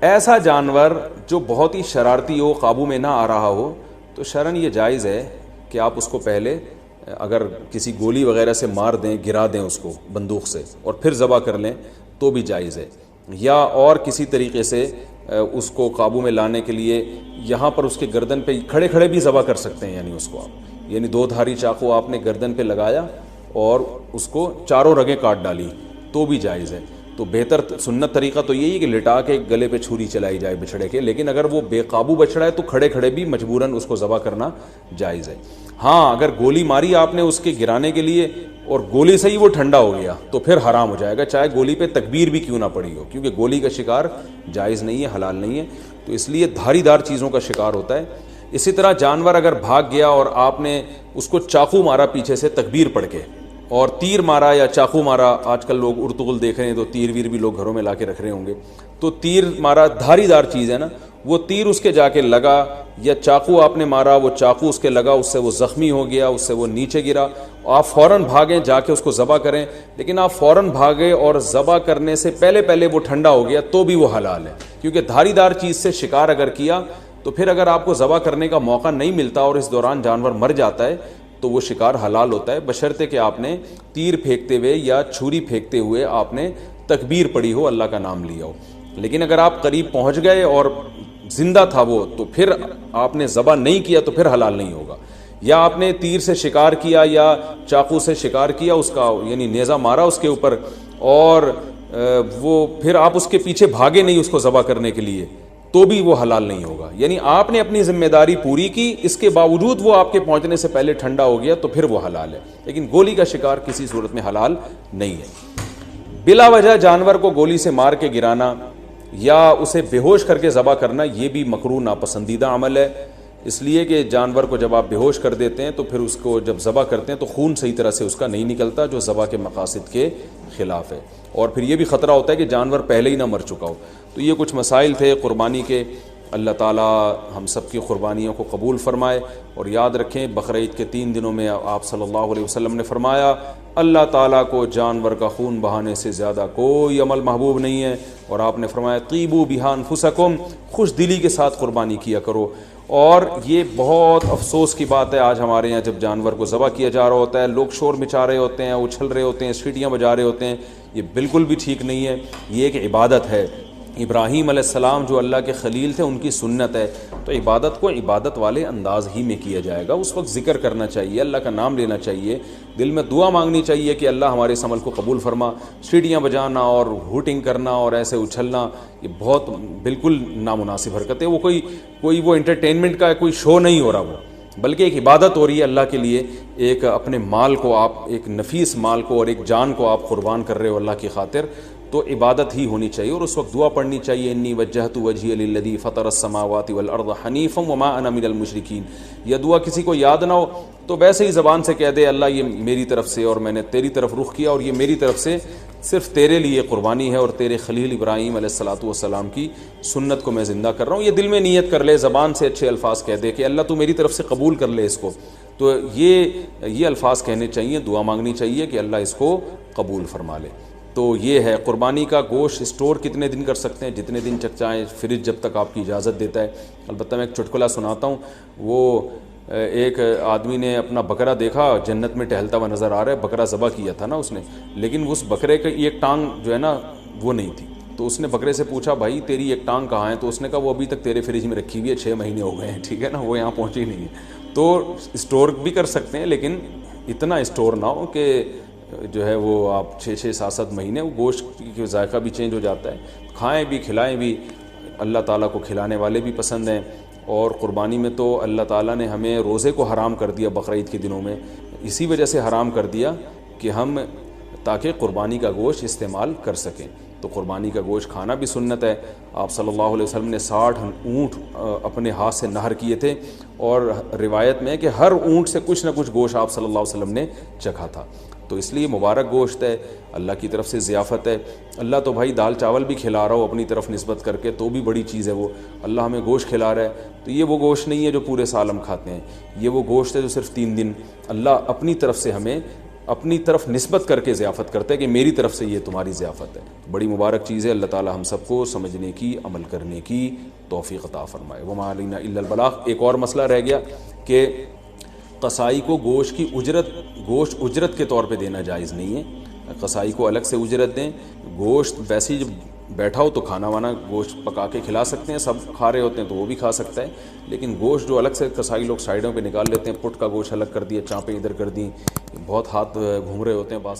ایسا جانور جو بہت ہی شرارتی ہو، قابو میں نہ آ رہا ہو، تو شرعاً یہ جائز ہے کہ آپ اس کو پہلے اگر کسی گولی وغیرہ سے مار دیں، گرا دیں اس کو بندوق سے، اور پھر ذبح کر لیں تو بھی جائز ہے، یا اور کسی طریقے سے اس کو قابو میں لانے کے لیے یہاں پر اس کے گردن پہ کھڑے کھڑے بھی ذبح کر سکتے ہیں، یعنی اس کو آپ، یعنی 2 دھاری چاقو آپ نے گردن پہ لگایا اور اس کو چاروں رگیں کاٹ ڈالی تو بھی جائز ہے۔ تو بہتر سنت طریقہ تو یہی ہے کہ لٹا کے گلے پہ چھری چلائی جائے بچھڑے کے، لیکن اگر وہ بے قابو بچھڑا ہے تو کھڑے کھڑے بھی مجبوراً اس کو ذبح کرنا جائز ہے۔ ہاں اگر گولی ماری آپ نے اس کے گرانے کے لیے اور گولی سے ہی وہ ٹھنڈا ہو گیا تو پھر حرام ہو جائے گا، چاہے گولی پہ تکبیر بھی کیوں نہ پڑی ہو، کیونکہ گولی کا شکار جائز نہیں ہے، حلال نہیں ہے، تو اس لیے دھاری دار چیزوں کا شکار ہوتا ہے۔ اسی طرح جانور اگر بھاگ گیا اور آپ نے اس کو چاقو مارا پیچھے سے تکبیر پڑھ کے، اور تیر مارا یا چاقو مارا، آج کل لوگ ارطغرل دیکھ رہے ہیں تو تیر ویر بھی لوگ گھروں میں لا کے رکھ رہے ہوں گے، تو تیر مارا دھاری دار چیز ہے نا، وہ تیر اس کے جا کے لگا، یا چاقو آپ نے مارا وہ چاقو اس کے لگا، اس سے وہ زخمی ہو گیا، اس سے وہ نیچے گرا، آپ فوراً بھاگیں جا کے اس کو ذبح کریں، لیکن آپ فوراً بھاگے اور ذبح کرنے سے پہلے وہ ٹھنڈا ہو گیا تو بھی وہ حلال ہے، کیونکہ دھاری دار چیز سے شکار اگر کیا تو پھر اگر آپ کو ذبح کرنے کا موقع نہیں ملتا اور اس دوران جانور مر جاتا ہے تو وہ شکار حلال ہوتا ہے، بشرطے کہ آپ نے تیر پھینکتے ہوئے یا چھری پھینکتے ہوئے آپ نے تکبیر پڑھی ہو، اللہ کا نام لیا ہو۔ لیکن اگر آپ قریب پہنچ گئے اور زندہ تھا وہ تو پھر آپ نے ذبح نہیں کیا تو پھر حلال نہیں ہوگا، یا آپ نے تیر سے شکار کیا یا چاقو سے شکار کیا، اس کا یعنی نیزہ مارا اس کے اوپر، اور وہ پھر آپ اس کے پیچھے بھاگے نہیں اس کو ذبح کرنے کے لیے تو بھی وہ حلال نہیں ہوگا، یعنی آپ نے اپنی ذمہ داری پوری کی، اس کے باوجود وہ آپ کے پہنچنے سے پہلے ٹھنڈا ہو گیا تو پھر وہ حلال ہے، لیکن گولی کا شکار کسی صورت میں حلال نہیں ہے۔ بلا وجہ جانور کو گولی سے مار کے گرانا یا اسے بے ہوش کر کے ذبح کرنا یہ بھی مکروہ ناپسندیدہ عمل ہے، اس لیے کہ جانور کو جب آپ بے ہوش کر دیتے ہیں تو پھر اس کو جب ذبح کرتے ہیں تو خون صحیح طرح سے اس کا نہیں نکلتا، جو ذبح کے مقاصد کے خلاف ہے، اور پھر یہ بھی خطرہ ہوتا ہے کہ جانور پہلے ہی نہ مر چکا ہو۔ تو یہ کچھ مسائل تھے قربانی کے، اللہ تعالیٰ ہم سب کی قربانیوں کو قبول فرمائے، اور یاد رکھیں بقرعید کے 3 دنوں میں آپ صلی اللہ علیہ وسلم نے فرمایا اللہ تعالیٰ کو جانور کا خون بہانے سے زیادہ کوئی عمل محبوب نہیں ہے، اور آپ نے فرمایا طیبوا بہا انفسکم، خوش دلی کے ساتھ قربانی کیا کرو۔ اور یہ بہت افسوس کی بات ہے آج ہمارے یہاں جب جانور کو ذبح کیا جا رہا ہوتا ہے لوگ شور مچا رہے ہوتے ہیں، اچھل رہے ہوتے ہیں، سیٹیاں بجا رہے ہوتے ہیں، یہ بالکل بھی ٹھیک نہیں ہے، یہ ایک عبادت ہے۔ ابراہیم علیہ السلام جو اللہ کے خلیل تھے ان کی سنت ہے، تو عبادت کو عبادت والے انداز ہی میں کیا جائے گا، اس وقت ذکر کرنا چاہیے، اللہ کا نام لینا چاہیے، دل میں دعا مانگنی چاہیے کہ اللہ ہمارے اس عمل کو قبول فرما۔ سیٹیاں بجانا اور ہوٹنگ کرنا اور ایسے اچھلنا یہ بہت بالکل نامناسب حرکت ہے، وہ کوئی وہ انٹرٹینمنٹ کا کوئی شو نہیں ہو رہا، وہ بلکہ ایک عبادت ہو رہی ہے اللہ کے لیے، ایک اپنے مال کو آپ، ایک نفیس مال کو اور ایک جان کو آپ قربان کر رہے ہو اللہ کی خاطر، تو عبادت ہی ہونی چاہیے، اور اس وقت دعا پڑھنی چاہیے انی وجہت وجہی للذی فطر السماوات والارض حنیفا وما انا من المشرکین۔ یہ دعا کسی کو یاد نہ ہو تو ویسے ہی زبان سے کہہ دے اللہ یہ میری طرف سے اور میں نے تیری طرف رخ کیا، اور یہ میری طرف سے صرف تیرے لیے قربانی ہے اور تیرے خلیل ابراہیم علیہ الصلاۃ والسلام کی سنت کو میں زندہ کر رہا ہوں، یہ دل میں نیت کر لے، زبان سے اچھے الفاظ کہہ دے کہ اللہ تو میری طرف سے قبول کر لے اس کو، تو یہ الفاظ کہنے چاہیے، دعا مانگنی چاہیے کہ اللہ اس کو قبول فرما لے۔ تو یہ ہے قربانی کا گوشت اسٹور کتنے دن کر سکتے ہیں، جتنے دن تک چاہیں، فریج جب تک آپ کی اجازت دیتا ہے۔ البتہ میں ایک چٹکلا سناتا ہوں، وہ ایک آدمی نے اپنا بکرا دیکھا جنت میں ٹہلتا ہوا نظر آ رہا ہے، بکرا ذبح کیا تھا نا اس نے، لیکن اس بکرے کی ایک ٹانگ جو ہے نا وہ نہیں تھی، تو اس نے بکرے سے پوچھا بھائی تیری ایک ٹانگ کہاں ہے، تو اس نے کہا وہ ابھی تک تیرے فریج میں رکھی ہوئی ہے، 6 مہینے ہو گئے ہیں، ٹھیک ہے نا، وہ یہاں پہنچی نہیں ہے۔ تو اسٹور بھی کر سکتے ہیں لیکن اتنا اسٹور نہ ہو کہ جو ہے وہ آپ 6 7 مہینے، وہ گوشت کی ذائقہ بھی چینج ہو جاتا ہے، کھائیں بھی کھلائیں بھی، اللہ تعالیٰ کو کھلانے والے بھی پسند ہیں۔ اور قربانی میں تو اللہ تعالیٰ نے ہمیں روزے کو حرام کر دیا بقرعید کے دنوں میں، اسی وجہ سے حرام کر دیا کہ ہم تاکہ قربانی کا گوشت استعمال کر سکیں، تو قربانی کا گوشت کھانا بھی سنت ہے۔ آپ صلی اللہ علیہ وسلم نے 60 اونٹ اپنے ہاتھ سے نہر کیے تھے، اور روایت میں ہے کہ ہر اونٹ سے کچھ نہ کچھ گوشت آپ صلی اللہ علیہ وسلم نے چکھا تھا، تو اس لیے مبارک گوشت ہے، اللہ کی طرف سے ضیافت ہے۔ اللہ تو بھائی دال چاول بھی کھلا رہا ہو اپنی طرف نسبت کر کے تو بھی بڑی چیز ہے، وہ اللہ ہمیں گوشت کھلا رہا ہے، تو یہ وہ گوشت نہیں ہے جو پورے سال ہم کھاتے ہیں، یہ وہ گوشت ہے جو صرف 3 دن اللہ اپنی طرف سے ہمیں اپنی طرف نسبت کر کے ضیافت کرتا ہے کہ میری طرف سے یہ تمہاری ضیافت ہے، بڑی مبارک چیز ہے۔ اللہ تعالی ہم سب کو سمجھنے کی، عمل کرنے کی توفیق عطا فرمائے۔ وما علینا الا البلاغ۔ ایک اور مسئلہ رہ گیا کہ قصائی کو گوشت اجرت کے طور پہ دینا جائز نہیں ہے، قصائی کو الگ سے اجرت دیں، گوشت ویسے ہی جب بیٹھا ہو تو کھانا وانا گوشت پکا کے کھلا سکتے ہیں، سب کھا رہے ہوتے ہیں تو وہ بھی کھا سکتا ہے، لیکن گوشت جو الگ سے قصائی لوگ سائڈوں پہ نکال لیتے ہیں، پٹ کا گوشت الگ کر دیا، چانپیں ادھر کر دیں، بہت ہاتھ گھوم رہے ہوتے ہیں بعض